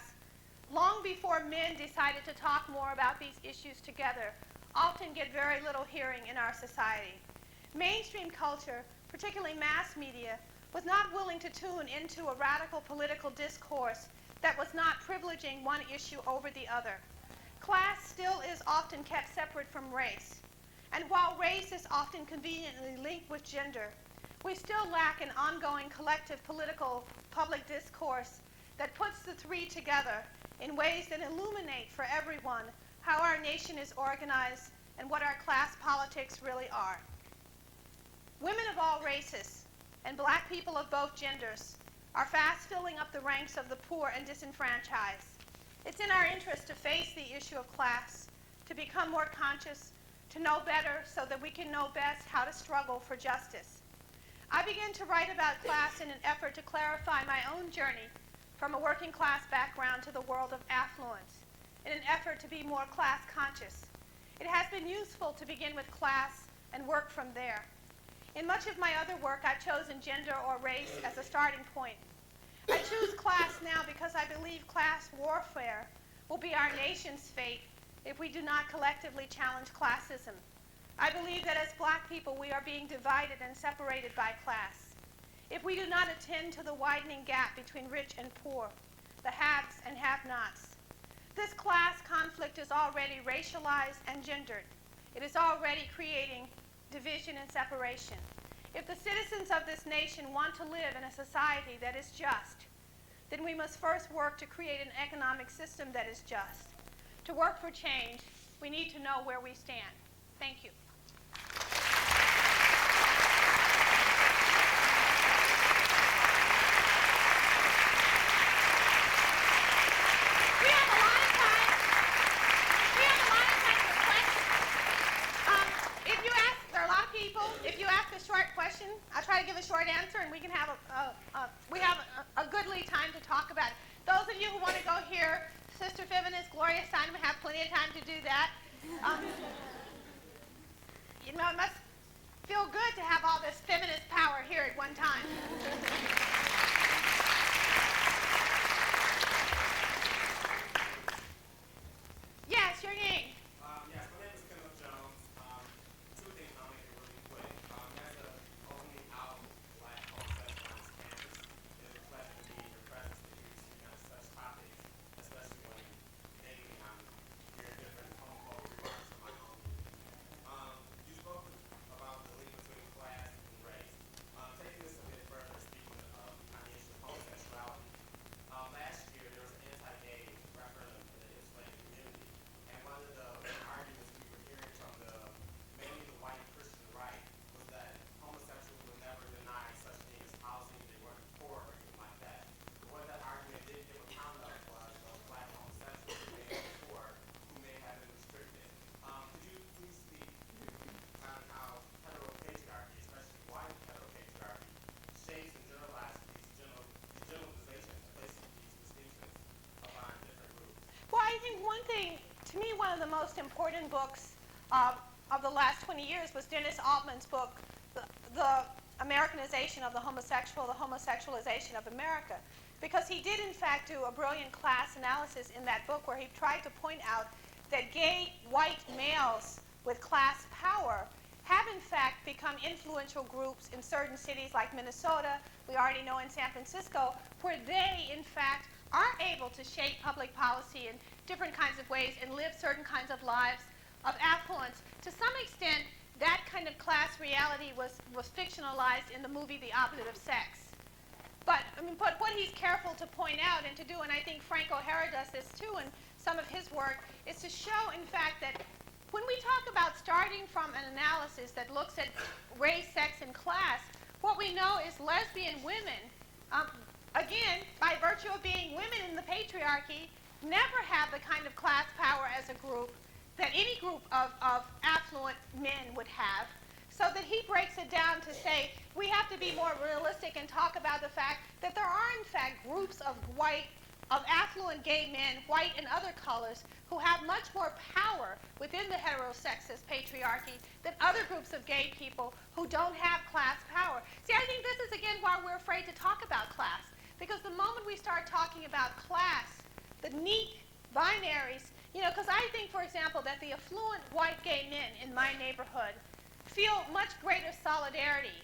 long before men decided to talk more about these issues together, often get very little hearing in our society. Mainstream culture, particularly mass media, was not willing to tune into a radical political discourse that was not privileging one issue over the other. Class still is often kept separate from race. And while race is often conveniently linked with gender, we still lack an ongoing collective political public discourse that puts the three together in ways that illuminate for everyone how our nation is organized and what our class politics really are. Women of all races and black people of both genders are fast filling up the ranks of the poor and disenfranchised. It's in our interest to face the issue of class, to become more conscious, to know better so that we can know best how to struggle for justice. I began to write about class in an effort to clarify my own journey from a working class background to the world of affluence, in an effort to be more class conscious. It has been useful to begin with class and work from there. In much of my other work, I've chosen gender or race as a starting point. I choose class now because I believe class warfare will be our nation's fate if we do not collectively challenge classism. I believe that as black people, we are being divided and separated by class. if we do not attend to the widening gap between rich and poor, the haves and have-nots. This class conflict is already racialized and gendered. It is already creating division and separation. If the citizens of this nation want to live in a society that is just, then we must first work to create an economic system that is just. To work for change, we need to know where we stand. Thank you. I'll try to give a short answer, and we can have a goodly time to talk about it. Those of you who want to go hear Sister Feminist Gloria Steinem have plenty of time to do that. You know, it must feel good to have all this feminist power here at one time. Yes, your name. Yes, my name is Kenneth Jones. Two things I'll make it really quick. As the only out black homosexual on this campus, it is a pleasure to be in your presence to hear you speak on such topics, especially when daily I'm hearing different homophobic remarks from my own community. You spoke about the link between class and race. Taking this a bit further, speaking of financial homosexuality, last year there was an anti-gay referendum in the Hispanic community. And one of the arguments we were hearing from mainly the white Christian right was that homosexuals would never deny such thing as housing, they weren't poor or anything like that. But what that argument did give account of was those black homosexuals who may be poor, who may have been restricted. Could you please speak on how heteropatriarchy, especially white heteropatriarchy, shapes and generalizes these generalizations and places these distinctions upon different groups? Well, I think one thing, to me, one of the most important books of the last 20 years was Dennis Altman's book, The Americanization of the Homosexual, the Homosexualization of America. Because he did, in fact, do a brilliant class analysis in that book where he tried to point out that gay white males with class power have, in fact, become influential groups in certain cities like Minnesota, we already know in San Francisco, where they, in fact, are able to shape public policy in different kinds of ways and live certain kinds of lives of affluence. To some extent, that kind of class reality was fictionalized in the movie The Opposite of Sex. But what he's careful to point out and to do, and I think Frank O'Hara does this too in some of his work, is to show, in fact, that when we talk about starting from an analysis that looks at race, sex, and class, what we know is lesbian women, again, by virtue of being women in the patriarchy, never have the kind of class power as a group that any group of affluent men would have, so that he breaks it down to say we have to be more realistic and talk about the fact that there are, in fact, groups of affluent gay men, white and other colors, who have much more power within the heterosexist patriarchy than other groups of gay people who don't have class power. See, I think this is, again, why we're afraid to talk about class. Because the moment we start talking about class, the neat binaries, because I think, for example, that the affluent white gay men in my neighborhood feel much greater solidarity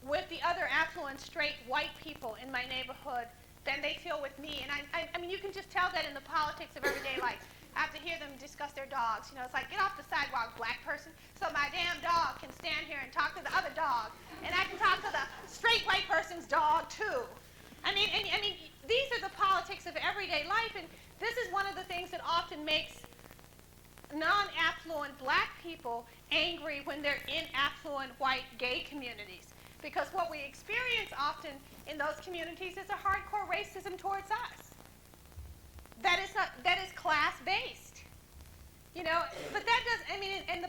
with the other affluent straight white people in my neighborhood than they feel with me. And I mean, you can just tell that in the politics of everyday life. I have to hear them discuss their dogs. It's like, get off the sidewalk, black person, so my damn dog can stand here and talk to the other dog, and I can talk to the straight white person's dog too. I mean, these are the politics of everyday life, and this is one of the things that often makes non-affluent black people angry when they're in affluent white gay communities. Because what we experience often in those communities is a hardcore racism towards us. That is class-based. But that does, and the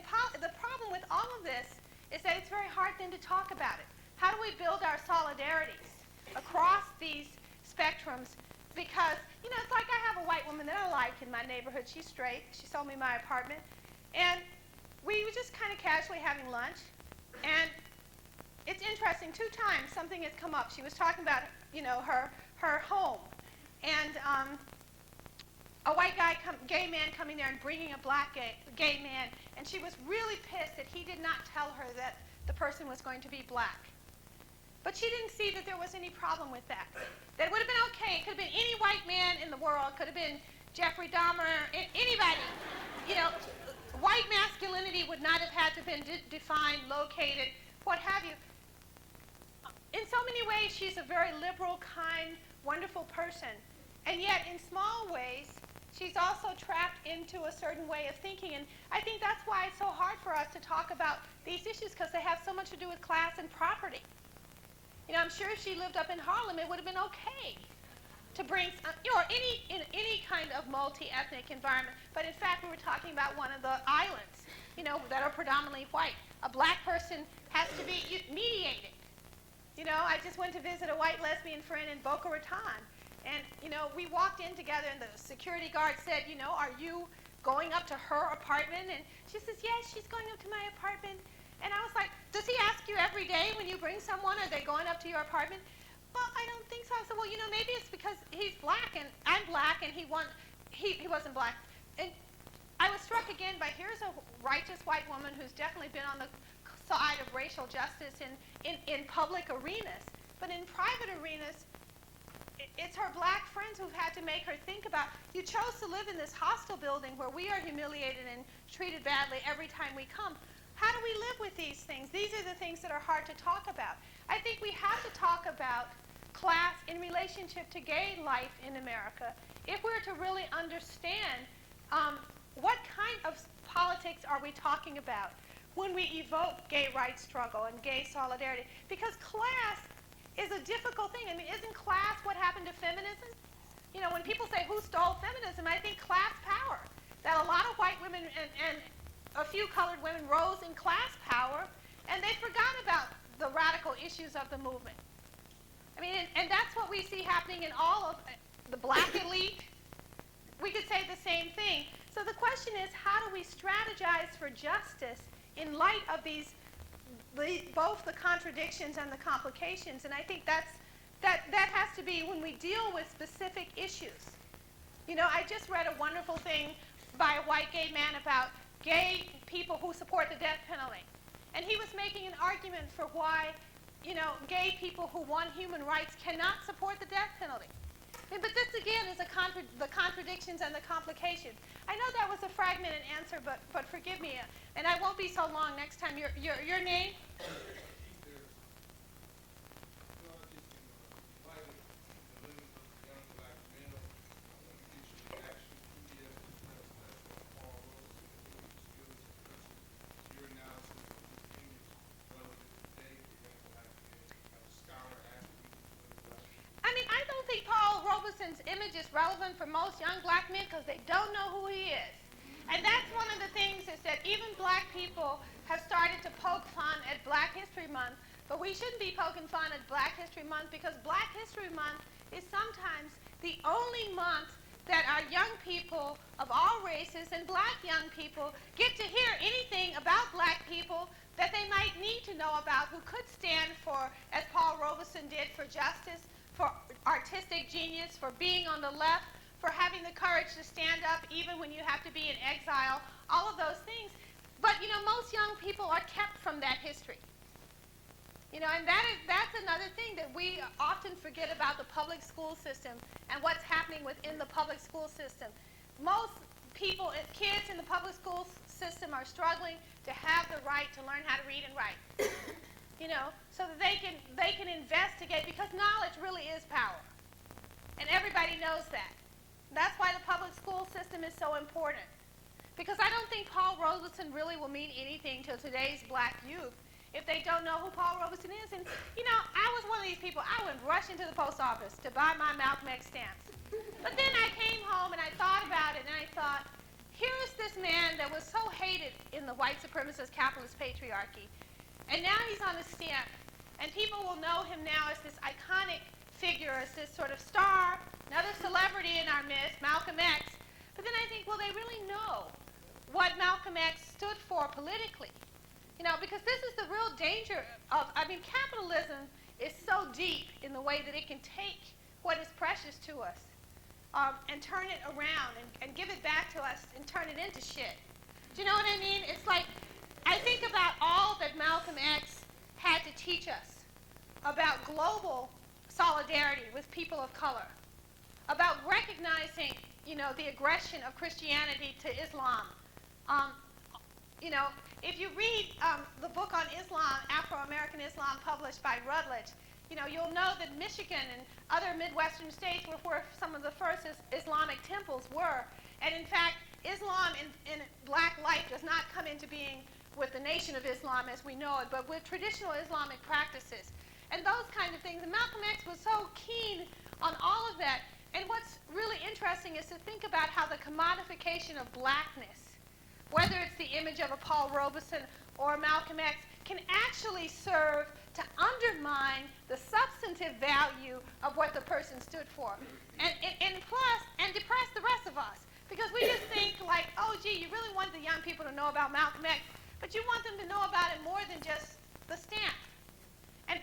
problem with all of this is that it's very hard then to talk about it. How do we build our solidarities across these spectrums? Because, it's like I have a white woman that I like in my neighborhood. She's straight. She sold me my apartment. And we were just kind of casually having lunch. And it's interesting, 2 times something has come up. She was talking about, her home. And a white gay man coming there and bringing a black gay man. And she was really pissed that he did not tell her that the person was going to be black. But she didn't see that there was any problem with that. That it would have been okay. It could have been any white man in the world. It could have been Jeffrey Dahmer, anybody. You know, white masculinity would not have had to have been defined, located, what have you. In so many ways, she's a very liberal, kind, wonderful person. And yet, in small ways, she's also trapped into a certain way of thinking. And I think that's why it's so hard for us to talk about these issues, because they have so much to do with class and property. You know, I'm sure if she lived up in Harlem, it would have been okay to bring, or in any kind of multi-ethnic environment. But in fact, we were talking about one of the islands, you know, that are predominantly white. A black person has to be mediated. You know, I just went to visit a white lesbian friend in Boca Raton. And, you know, we walked in together and the security guard said, you know, are you going up to her apartment? And she says, yes, she's going up to my apartment. And I was like, does he ask you every day when you bring someone, are they going up to your apartment? Well, I don't think so. I said, well, you know, maybe it's because he's black and I'm black and he wasn't black. And I was struck again by, here's a righteous white woman who's definitely been on the side of racial justice in public arenas. But in private arenas, it's her black friends who've had to make her think about, you chose to live in this hostile building where we are humiliated and treated badly every time we come. How do we live with these things? These are the things that are hard to talk about. I think we have to talk about class in relationship to gay life in America if we're to really understand what kind of politics are we talking about when we evoke gay rights struggle and gay solidarity. Because class is a difficult thing. I mean, isn't class what happened to feminism? You know, when people say who stole feminism, I think class power. That a lot of white women and a few colored women rose in class power, and they forgot about the radical issues of the movement. I mean, and that's what we see happening in all of the black elite. We could say the same thing. So the question is, how do we strategize for justice in light of both the contradictions and the complications? And I think that has to be when we deal with specific issues. You know, I just read a wonderful thing by a white gay man about gay people who support the death penalty. And he was making an argument for why, you know, gay people who want human rights cannot support the death penalty. But this again is the contradictions and the complications. I know that was a fragmented answer, but forgive me, and I won't be so long next time. Your name? Image is relevant for most young black men because they don't know who he is. And that's one of the things is that even black people have started to poke fun at Black History Month, but we shouldn't be poking fun at Black History Month because Black History Month is sometimes the only month that our young people of all races and black young people get to hear anything about black people that they might need to know about, who could stand for, as Paul Robeson did, for justice, for artistic genius, for being on the left, for having the courage to stand up even when you have to be in exile, all of those things. But, you know, most young people are kept from that history. You know, and that's another thing that we often forget about the public school system and what's happening within the public school system. Most people, kids in the public school system are struggling to have the right to learn how to read and write. You know, so that they can investigate, because knowledge really is power. And everybody knows that. That's why the public school system is so important. Because I don't think Paul Robeson really will mean anything to today's black youth if they don't know who Paul Robeson is. And, you know, I was one of these people, I would rush into the post office to buy my Malcolm X stamps. But then I came home and I thought about it, and I thought, here's this man that was so hated in the white supremacist capitalist patriarchy. And now he's on a stamp, and people will know him now as this iconic figure, as this sort of star, another celebrity in our midst, Malcolm X. But then I think, well, they really know what Malcolm X stood for politically. You know, because this is the real danger of, I mean, capitalism is so deep in the way that it can take what is precious to us and turn it around and give it back to us and turn it into shit. Do you know what I mean? It's like, I think about all that Malcolm X had to teach us about global solidarity with people of color, about recognizing, the aggression of Christianity to Islam. You know, if you read the book on Islam, Afro-American Islam, published by Routledge, you'll know that Michigan and other Midwestern states were where some of the first Islamic temples were. And in fact, Islam in black light does not come into being with the Nation of Islam as we know it, but with traditional Islamic practices. And those kind of things. And Malcolm X was so keen on all of that. And what's really interesting is to think about how the commodification of blackness, whether it's the image of a Paul Robeson or Malcolm X, can actually serve to undermine the substantive value of what the person stood for. And depress the rest of us. Because we just think like, oh, gee, you really want the young people to know about Malcolm X, but you want them to know about it more than just the stamp.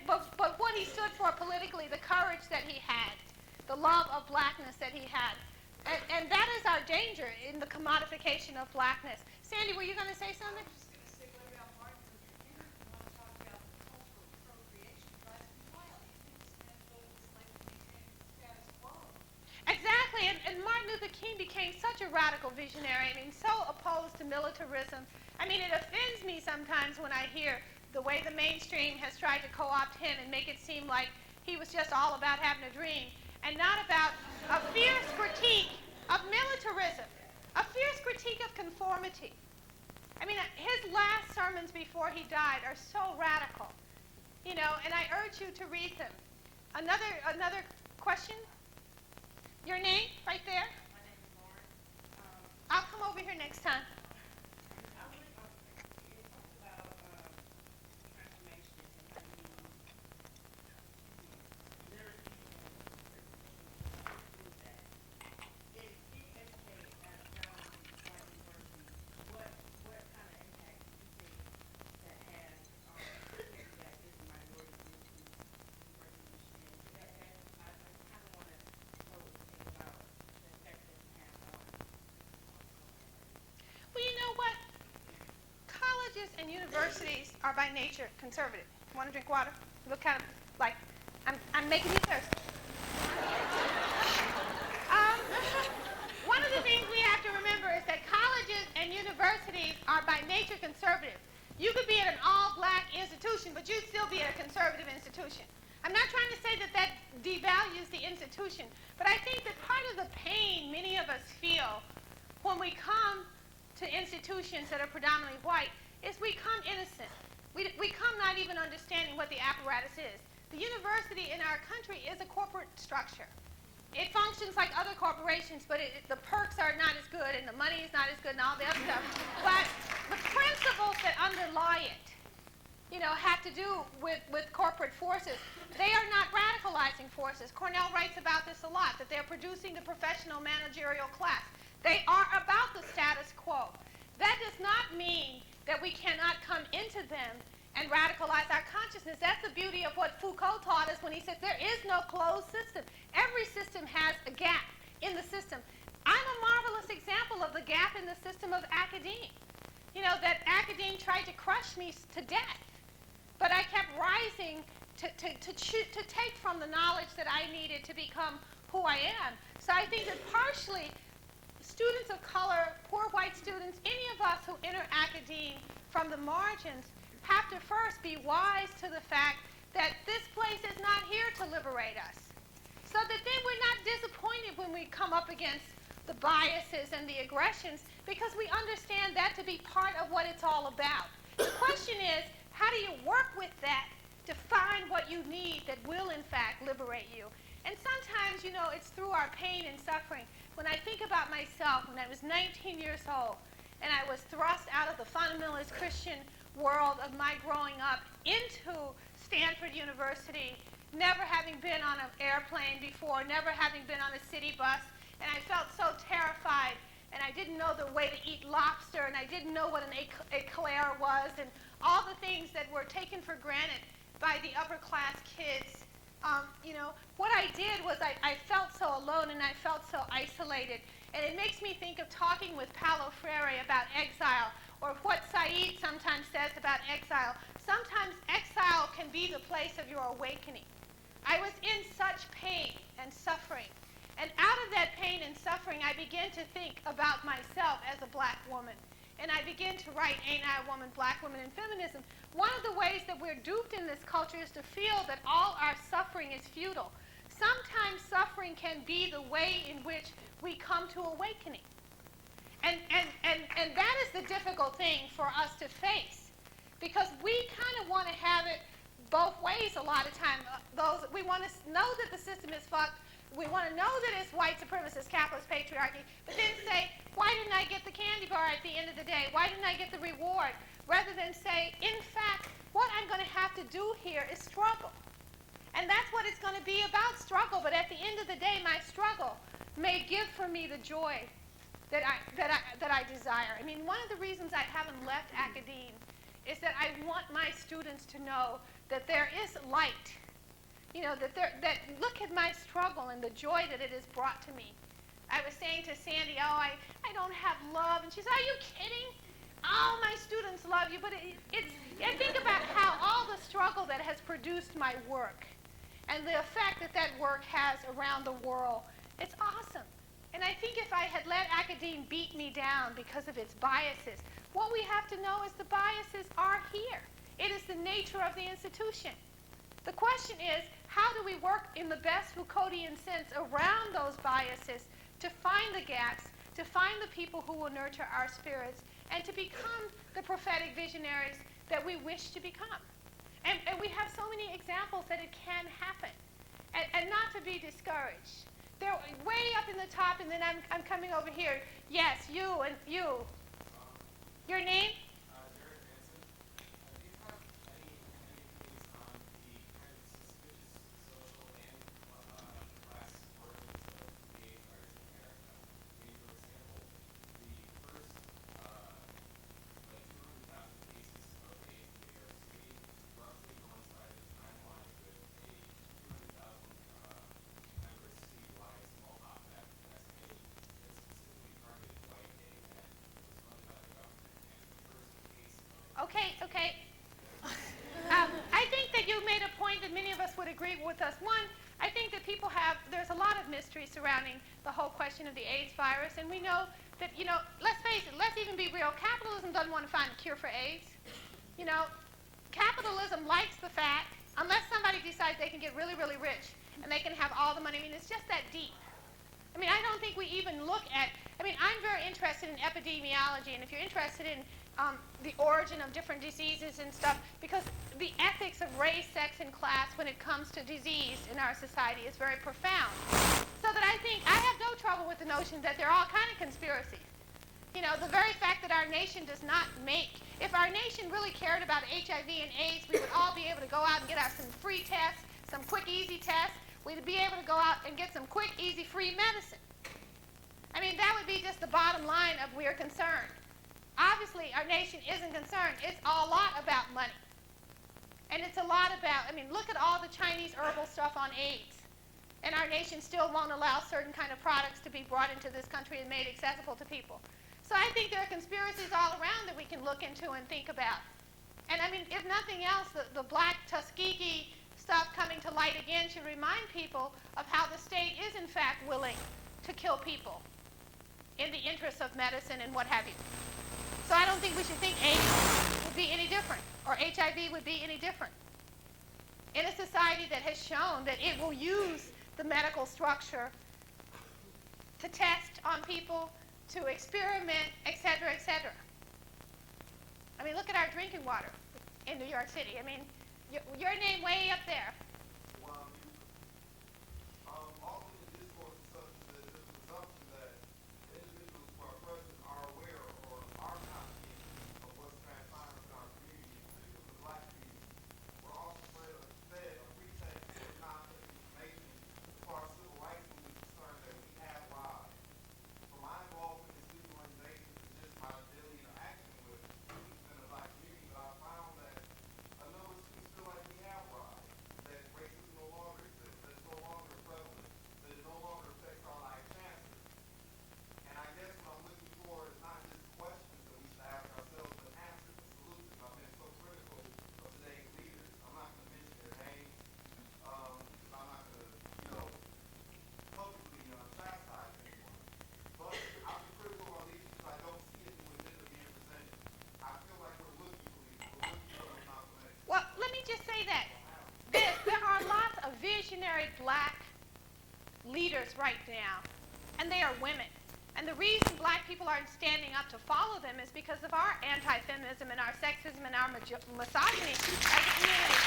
But what he stood for politically, the courage that he had, the love of blackness that he had. And that is our danger in the commodification of blackness. Sandy, were you going to say something? I was just going to say, what about Martin Luther King? You want to talk about the cultural appropriation drives him wild. He thinks that those like to maintain the status quo. Exactly, and Martin Luther King became such a radical visionary. I mean, so opposed to militarism. I mean, it offends me sometimes when I hear the way the mainstream has tried to co-opt him and make it seem like he was just all about having a dream and not about a fierce critique of militarism, a fierce critique of conformity. I mean, his last sermons before he died are so radical, and I urge you to read them. Another question? Your name, right there? My name is Lauren. I'll come over here next time. I want to talk about transformation and how you literacy and prove that. If you educate at a Brown Black University, what kind of impact do you think that has on people that is a minority group who University of Michigan? I kind of want to know what you think about the effect that can have on. Well, you know what? Colleges and universities are by nature conservative. Want to drink water? You look kind of like I'm making you thirsty. One of the things we have to remember is that colleges and universities are by nature conservative. You could be at an all-black institution, but you'd still be at a conservative institution. I'm not trying to say that that devalues the institution, but I think that part of the pain many of us feel when we come to institutions that are predominantly white is we come innocent. We come not even understanding what the apparatus is. The university in our country is a corporate structure. It functions like other corporations, but the perks are not as good and the money is not as good and all the other stuff. But the principles that underlie it, have to do with corporate forces. They are not radicalizing forces. Cornell writes about this a lot, that they're producing the professional managerial class. They are about the status quo. That does not mean that we cannot come into them and radicalize our consciousness. That's the beauty of what Foucault taught us when he said there is no closed system. Every system has a gap in the system. I'm a marvelous example of the gap in the system of academe. That academe tried to crush me to death, but I kept rising to take from the knowledge that I needed to become who I am. So I think that partially students of color, poor white students, any of us who enter academe from the margins have to first be wise to the fact that this place is not here to liberate us. So that then we're not disappointed when we come up against the biases and the aggressions, because we understand that to be part of what it's all about. The question is, how do you work with that to find what you need that will in fact liberate you? And sometimes, it's through our pain and suffering. When I think about myself, when I was 19 years old, and I was thrust out of the fundamentalist Christian world of my growing up into Stanford University, never having been on an airplane before, never having been on a city bus, and I felt so terrified, and I didn't know the way to eat lobster, and I didn't know what an eclair was, and all the things that were taken for granted by the upper class kids. What I did was I felt so alone and I felt so isolated. And it makes me think of talking with Paulo Freire about exile, or what Said sometimes says about exile. Sometimes exile can be the place of your awakening. I was in such pain and suffering. And out of that pain and suffering, I began to think about myself as a black woman. And I began to write Ain't I a Woman, Black Women and Feminism. One of the ways that we're duped in this culture is to feel that all our suffering is futile. Sometimes suffering can be the way in which we come to awakening. And that is the difficult thing for us to face, because we kind of want to have it both ways a lot of time. We want to know that the system is fucked. We want to know that it's white supremacist, capitalist patriarchy, but then say, why didn't I get the candy bar at the end of the day? Why didn't I get the reward? Rather than say, in fact, what I'm going to have to do here is struggle. And that's what it's going to be about, struggle. But at the end of the day, my struggle may give for me the joy that I desire. I mean, one of the reasons I haven't left academe is that I want my students to know that there is light. You know, that look at my struggle and the joy that it has brought to me. I was saying to Sandy, I don't have love. And she said, are you kidding? All my students love you. But I think about how all the struggle that has produced my work and the effect that that work has around the world, it's awesome. And I think if I had let academe beat me down because of its biases, what we have to know is the biases are here. It is the nature of the institution. The question is, how do we work in the best Foucauldian sense around those biases to find the gaps, to find the people who will nurture our spirits, and to become the prophetic visionaries that we wish to become? And we have so many examples that it can happen. And not to be discouraged. They're way up in the top, and then I'm coming over here. Yes, you and you. Your name? Okay. I think that you made a point that many of us would agree with us. One, I think that there's a lot of mystery surrounding the whole question of the AIDS virus, and we know that, let's face it, let's even be real, capitalism doesn't want to find a cure for AIDS. Capitalism likes the fact, unless somebody decides they can get really, really rich, and they can have all the money, it's just that deep. I don't think we even look at, I'm very interested in epidemiology, and if you're interested in the origin of different diseases and stuff, because the ethics of race, sex, and class when it comes to disease in our society is very profound. So that I think I have no trouble with the notion that there are all kinds of conspiracies. The very fact that our nation does not if our nation really cared about HIV and AIDS, we would all be able to go out and get some free tests, some quick, easy tests. We'd be able to go out and get some quick, easy, free medicine. That would be just the bottom line of we're concerned. Obviously, our nation isn't concerned. It's a lot about money. And it's a lot about, look at all the Chinese herbal stuff on AIDS. And our nation still won't allow certain kind of products to be brought into this country and made accessible to people. So I think there are conspiracies all around that we can look into and think about. And if nothing else, the Black Tuskegee stuff coming to light again should remind people of how the state is in fact willing to kill people in the interests of medicine and what have you. So I don't think we should think AIDS would be any different, or HIV would be any different. In a society that has shown that it will use the medical structure to test on people, to experiment, et cetera, et cetera. Look at our drinking water in New York City. Your name way up there. Often the discourse is such that there's a presumption that individuals who are present are aware or are conscious of what's transpiring in our community, particularly the black community. We're also fed a pretext for conflict information as far as civil rights movement is concerned that we have lives. From my involvement in student organizations and just my daily interaction with students in the black community, I found that a number of students feel like we have lives, that black leaders right now, and they are women. And the reason black people aren't standing up to follow them is because of our anti-feminism and our sexism and our misogyny as a community.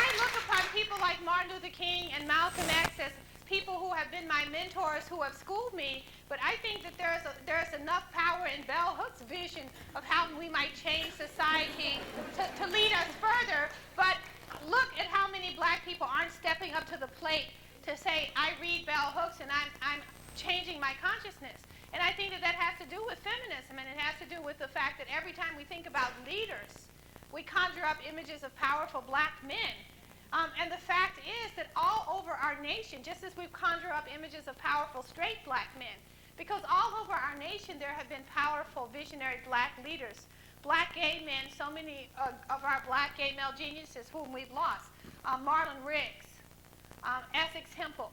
I look upon people like Martin Luther King and Malcolm X as people who have been my mentors, who have schooled me, but I think that there's enough power in Bell Hooks' vision of how we might change society to lead us further. But look at how many black people aren't stepping up to the plate to say, I read Bell Hooks and I'm changing my consciousness. And I think that has to do with feminism, and it has to do with the fact that every time we think about leaders, we conjure up images of powerful black men. And the fact is that all over our nation, just as we've conjured up images of powerful straight black men, because all over our nation there have been powerful visionary black leaders, black gay men, so many of our black gay male geniuses whom we've lost, Marlon Riggs, Essex Hempel,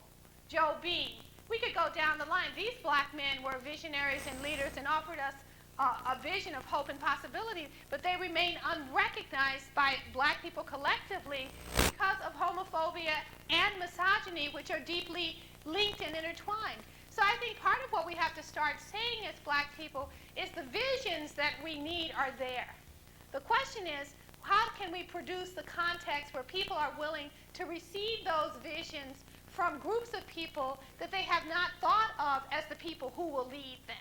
Joe Bean. We could go down the line. These black men were visionaries and leaders and offered us a vision of hope and possibility, but they remain unrecognized by black people collectively because of homophobia and misogyny, which are deeply linked and intertwined. So I think part of what we have to start saying as black people is the visions that we need are there. The question is, how can we produce the context where people are willing to receive those visions from groups of people that they have not thought of as the people who will lead them?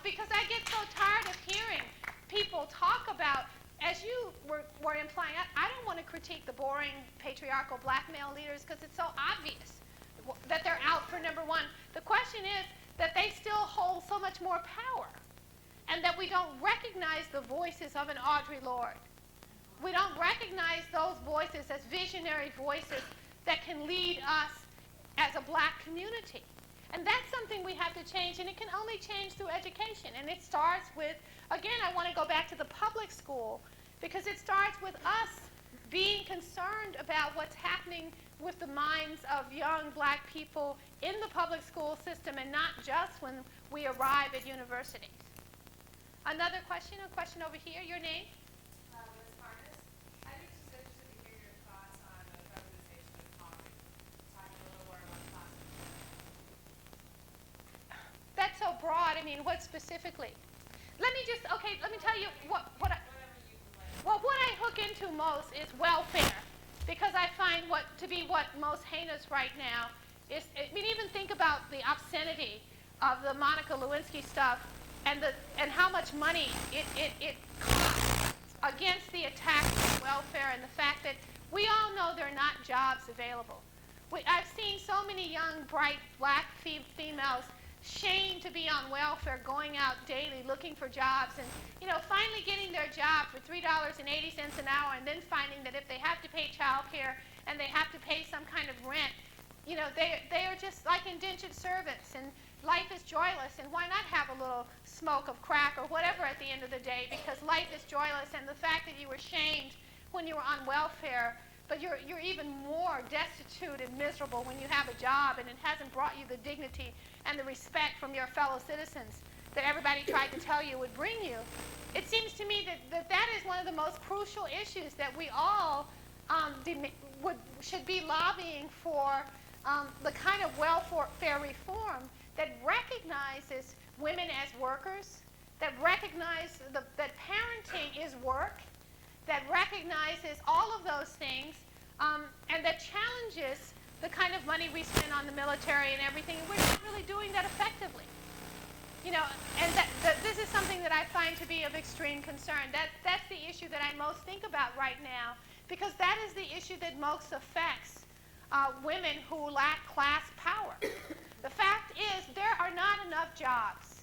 Because I get so tired of hearing people talk about, as you were implying, I don't want to critique the boring patriarchal black male leaders because it's so obvious that they're out for number one. The question is that they still hold so much more power, and that we don't recognize the voices of an Audre Lorde. We don't recognize those voices as visionary voices that can lead us as a black community. And that's something we have to change, and it can only change through education. And it starts with, again, I want to go back to the public school, because it starts with us being concerned about what's happening with the minds of young black people in the public school system, and not just when we arrive at universities. Another question, a question over here. Your name? Ms. Harness. I'd be just interested to hear your thoughts on the feminization of poverty. Talking a little more about class. That's so broad. I mean, what specifically? Let me tell you what I hook into most is welfare, because I find what most heinous right now is, even think about the obscenity of the Monica Lewinsky stuff and how much money it costs against the attacks on welfare, and the fact that we all know there are not jobs available. I've seen so many young, bright, black females shamed to be on welfare, going out daily looking for jobs, and finally getting their job for $3.80 an hour, and then finding that if they have to pay child care and they have to pay some kind of rent, they are just like indentured servants, and life is joyless. And why not have a little smoke of crack or whatever at the end of the day, because life is joyless. And the fact that you were shamed when you were on welfare, but you're even more destitute and miserable when you have a job, and it hasn't brought you the dignity and the respect from your fellow citizens that everybody tried to tell you would bring you. It seems to me that is one of the most crucial issues that we all should be lobbying for, the kind of welfare reform that recognizes women as workers, that recognizes that parenting is work, that recognizes all of those things, and that challenges the kind of money we spend on the military and everything. And we're not really doing that effectively. And this is something that I find to be of extreme concern. That's the issue that I most think about right now, because that is the issue that most affects women who lack class power. The fact is, there are not enough jobs.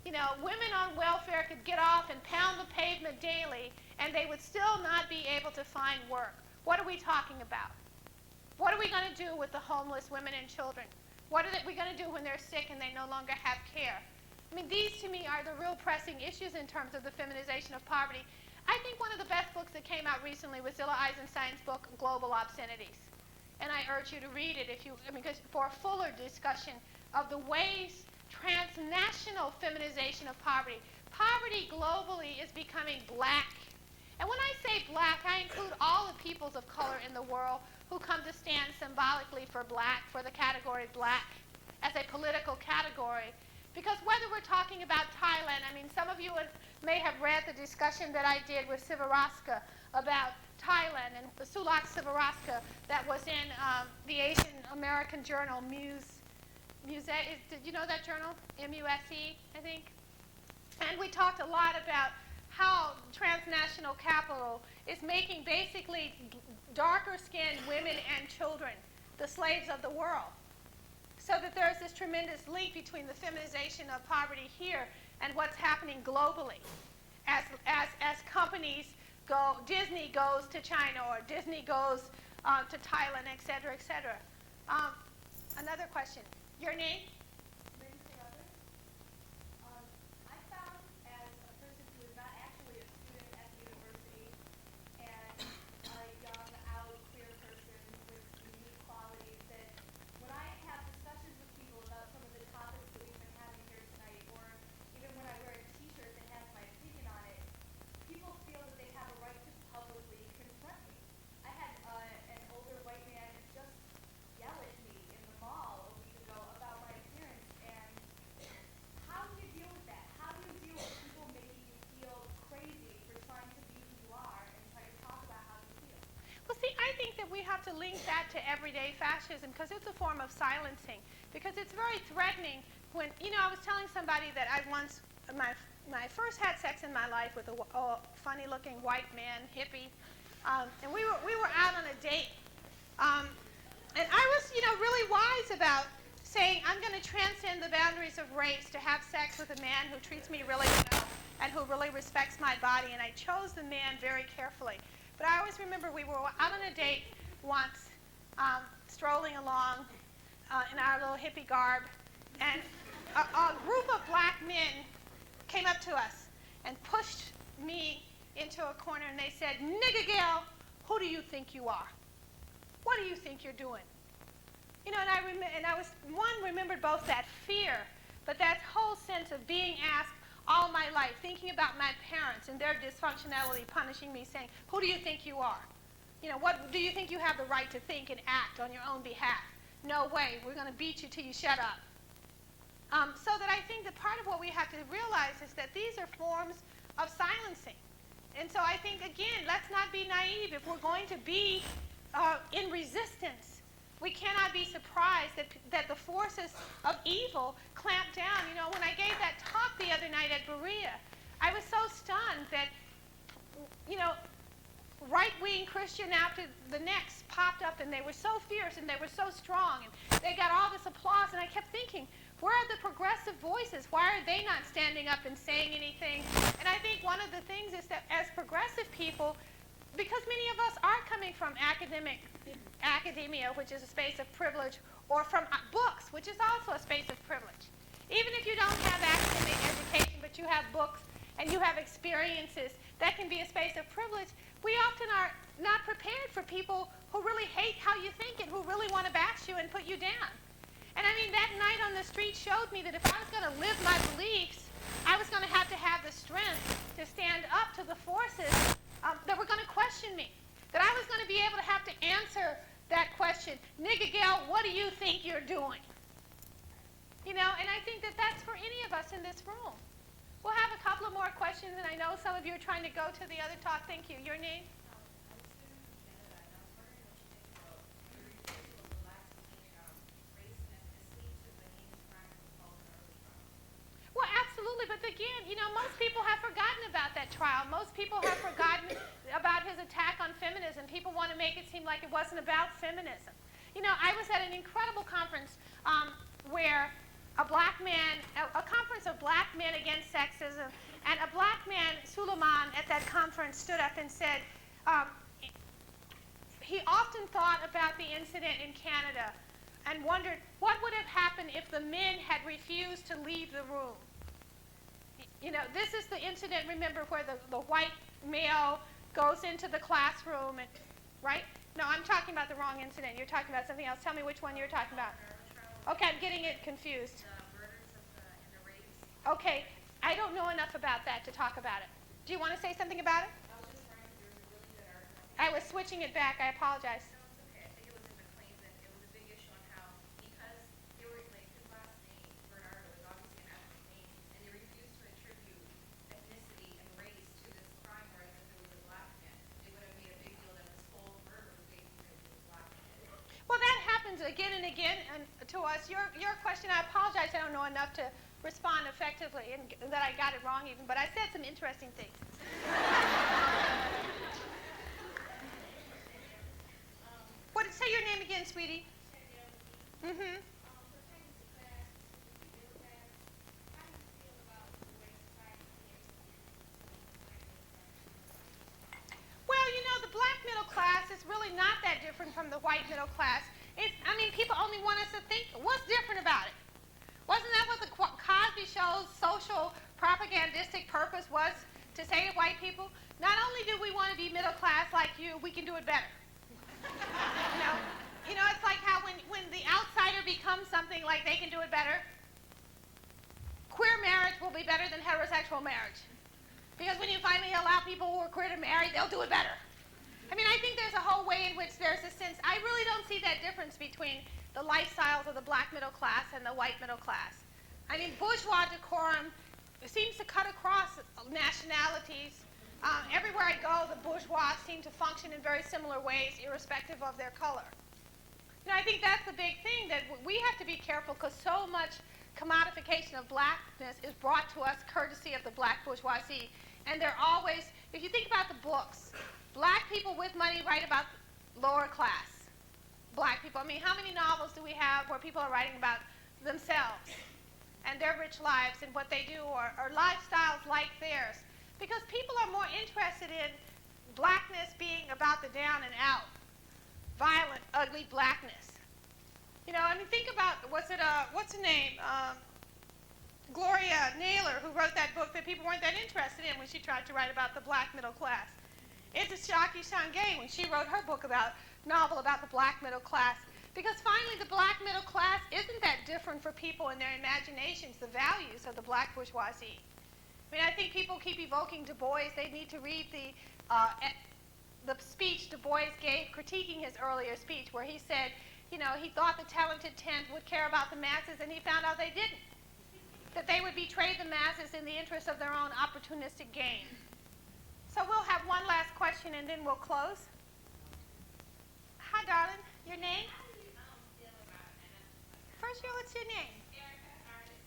Women on welfare could get off and pound the pavement daily, and they would still not be able to find work. What are we talking about? What are we going to do with the homeless women and children? What are we going to do when they're sick and they no longer have care? I mean, these to me are the real pressing issues in terms of the feminization of poverty. I think one of the best books that came out recently was Zilla Eisenstein's book, Global Obscenities. And I urge you to read it because for a fuller discussion of the ways transnational feminization of poverty. Poverty globally is becoming black, And when I say black, I include all the peoples of color in the world who come to stand symbolically for black, for the category black as a political category. Because whether we're talking about Thailand, I mean, some of you may have read the discussion that I did with Sivaraska about Thailand and the Sulak Sivaraska that was in the Asian American journal Muse. Did you know that journal? MUSE, I think. And we talked a lot about how transnational capital is making basically darker-skinned women and children the slaves of the world. So that there's this tremendous link between the feminization of poverty here and what's happening globally. As companies go, Disney goes to China or Disney goes to Thailand, et cetera, et cetera. Another question. Your name? I found as a person who is not actually a student at the university and a young, out, queer person with unique qualities that when I have discussions with people about some of the topics that we've been having here tonight, or even when I wear a t-shirt that has my opinion on it, people feel that they have a right to publicly confront me. I had an older white man just yell at me in the mall a week ago about my appearance, and how do you deal with that? How do you deal with people making you feel crazy for trying to be who you are and try to talk about how you feel? Well, see, I think that we have to link that to everyday fascism because it's a form of silencing. Because it's very threatening when, I was telling somebody that I once, my first had sex in my life with a funny-looking white man, hippie, and we were out on a date. And I was, really wise about saying, I'm going to transcend the boundaries of race to have sex with a man who treats me really well and who really respects my body. And I chose the man very carefully. But I always remember we were out on a date once, strolling along in our little hippie garb. And a group of black men came up to us and pushed me into a corner. And they said, "Nigga gal, who do you think you are? What do you think you're doing?" And I remembered both that fear, but that whole sense of being asked all my life, thinking about my parents and their dysfunctionality, punishing me, saying, "Who do you think you are? What do you think you have the right to think and act on your own behalf? No way, we're going to beat you till you shut up." So that I think that part of what we have to realize is that these are forms of silencing. And so I think, again, let's not be naive. If we're going to be in resistance, we cannot be surprised that the forces of evil clamp down. When I gave that talk the other night at Berea, I was so stunned that, right-wing Christian after the next popped up, and they were so fierce and they were so strong, and they got all this applause, and I kept thinking, where are the progressive voices? Why are they not standing up and saying anything? And I think one of the things is that as progressive people, because many of us are coming from academia, which is a space of privilege, or from books, which is also a space of privilege. Even if you don't have academic education, but you have books and you have experiences, that can be a space of privilege. We often are not prepared for people who really hate how you think and who really want to bash you and put you down. And I mean, that night on the street showed me that if I was going to live my beliefs, I was going to have the strength to stand up to the forces that were going to question me. That I was going to be able to have to answer that question, "Nigga gal, what do you think you're doing?" And I think that that's for any of us in this room. We'll have a couple of more questions, and I know some of you are trying to go to the other talk. Thank you. Your name? Well, absolutely, but again, most people have forgotten about that trial. Most people have forgotten about his attack on feminism. People want to make it seem like it wasn't about feminism. I was at an incredible conference where a conference of black men against sexism, and a black man, Suleiman, at that conference stood up and said he often thought about the incident in Canada and wondered what would have happened if the men had refused to leave the room. This is the incident, remember, where the white male goes into the classroom, and right? No, I'm talking about the wrong incident. You're talking about something else. Tell me which one you're talking about. Okay, I'm getting it confused. Okay, I don't know enough about that to talk about it. Do you want to say something about it? I was switching it back. I apologize. No, it's okay. I think it was in McLean's, and it was a big issue on how, because they were, like, his last name, Bernardo, is obviously an ethnic name, and they refused to attribute ethnicity and race to this crime, whereas if it was a black man, they would have made a big deal that this whole murder was based because he was black. Well, that happens again and again and to us. Your question, I apologize. I don't know enough to respond effectively, and that I got it wrong even, but I said some interesting things. Say your name again, sweetie. Mm-hmm. Well, you know, the black middle class is really not that different from the white middle class. I mean, people only want us to think, what's different about it? Wasn't that what the Cosby Show's social propagandistic purpose was, to say to white people, not only do we want to be middle class like you, we can do it better. You know, it's like how when the outsider becomes something like they can do it better, queer marriage will be better than heterosexual marriage. Because when you finally allow people who are queer to marry, they'll do it better. I mean, I think there's a whole way in which there's a sense, I really don't see that difference between the lifestyles of the black middle class and the white middle class. I mean, bourgeois decorum seems to cut across nationalities. Everywhere I go, the bourgeois seem to function in very similar ways, irrespective of their color. You know, I think that's the big thing, that we have to be careful because so much commodification of blackness is brought to us courtesy of the black bourgeoisie. And they're always, if you think about the books, black people with money write about lower class black people. I mean, how many novels do we have where people are writing about themselves and their rich lives and what they do, or lifestyles like theirs? Because people are more interested in blackness being about the down and out, violent, ugly blackness. You know, I mean, think about, what's her name? Gloria Naylor, who wrote that book that people weren't that interested in when she tried to write about the black middle class. It's Shaki Shange when she wrote her novel about the black middle class. Because finally, the black middle class isn't that different for people in their imaginations, the values of the black bourgeoisie. I mean, I think people keep evoking Du Bois. They need to read the speech Du Bois gave critiquing his earlier speech, where he said, you know, he thought the talented 10th would care about the masses, and he found out they didn't. That they would betray the masses in the interest of their own opportunistic gain. So we'll have one last question, and then we'll close. Hi, darling. Your name? How do you feel about it? First, what's your name? Erica, artist.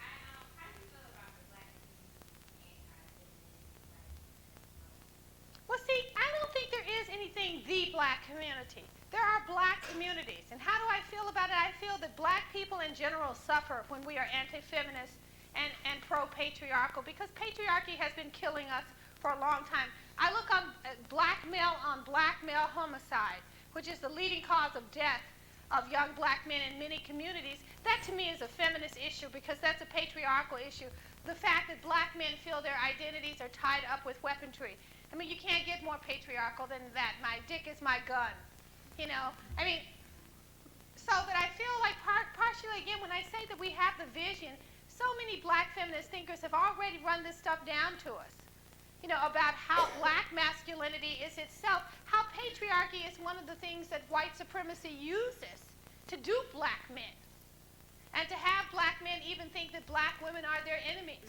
How do you feel about the black community anti-feminism? Well, see, I don't think there is anything the black community. There are black communities. And how do I feel about it? I feel that black people in general suffer when we are anti-feminist and pro-patriarchal, because patriarchy has been killing us for a long time. I look on black male homicide, which is the leading cause of death of young black men in many communities. That to me is a feminist issue, because that's a patriarchal issue. The fact that black men feel their identities are tied up with weaponry. I mean, you can't get more patriarchal than that. My dick is my gun. You know, I mean, so that I feel like partially, again, when I say that we have the vision, so many black feminist thinkers have already run this stuff down to us. You know, about how black masculinity is itself, how patriarchy is one of the things that white supremacy uses to dupe black men. And to have black men even think that black women are their enemies,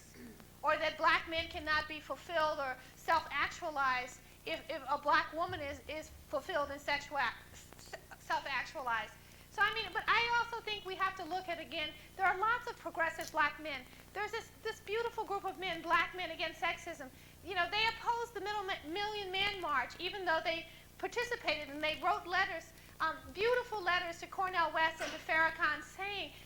or that black men cannot be fulfilled or self-actualized if a black woman is fulfilled and self-actualized. So I mean, but I also think we have to look at, again, there are lots of progressive black men. There's this beautiful group of men, black men against sexism. You know, they opposed the Million Man March, even though they participated, and they wrote letters, beautiful letters to Cornel West and to Farrakhan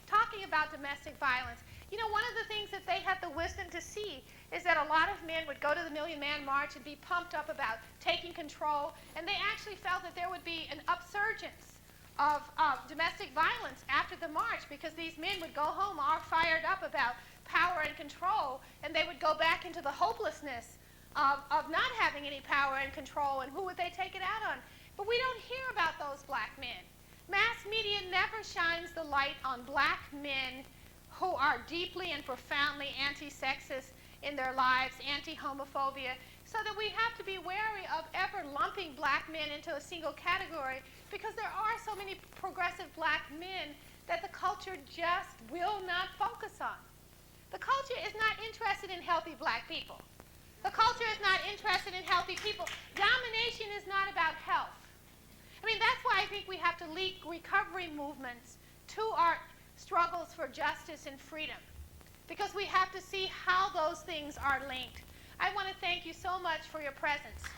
talking about domestic violence. You know, one of the things that they had the wisdom to see is that a lot of men would go to the Million Man March and be pumped up about taking control, and they actually felt that there would be an upsurgence of domestic violence after the march, because these men would go home all fired up about power and control, and they would go back into the hopelessness of not having any power and control, and who would they take it out on? But we don't hear about those black men. Mass media never shines the light on black men who are deeply and profoundly anti-sexist in their lives, anti-homophobia. So that we have to be wary of ever lumping black men into a single category, because there are so many progressive black men that the culture just will not focus on. The culture is not interested in healthy black people. The culture is not interested in healthy people. Domination is not about health. I mean, that's why I think we have to link recovery movements to our struggles for justice and freedom, because we have to see how those things are linked. I want to thank you so much for your presence.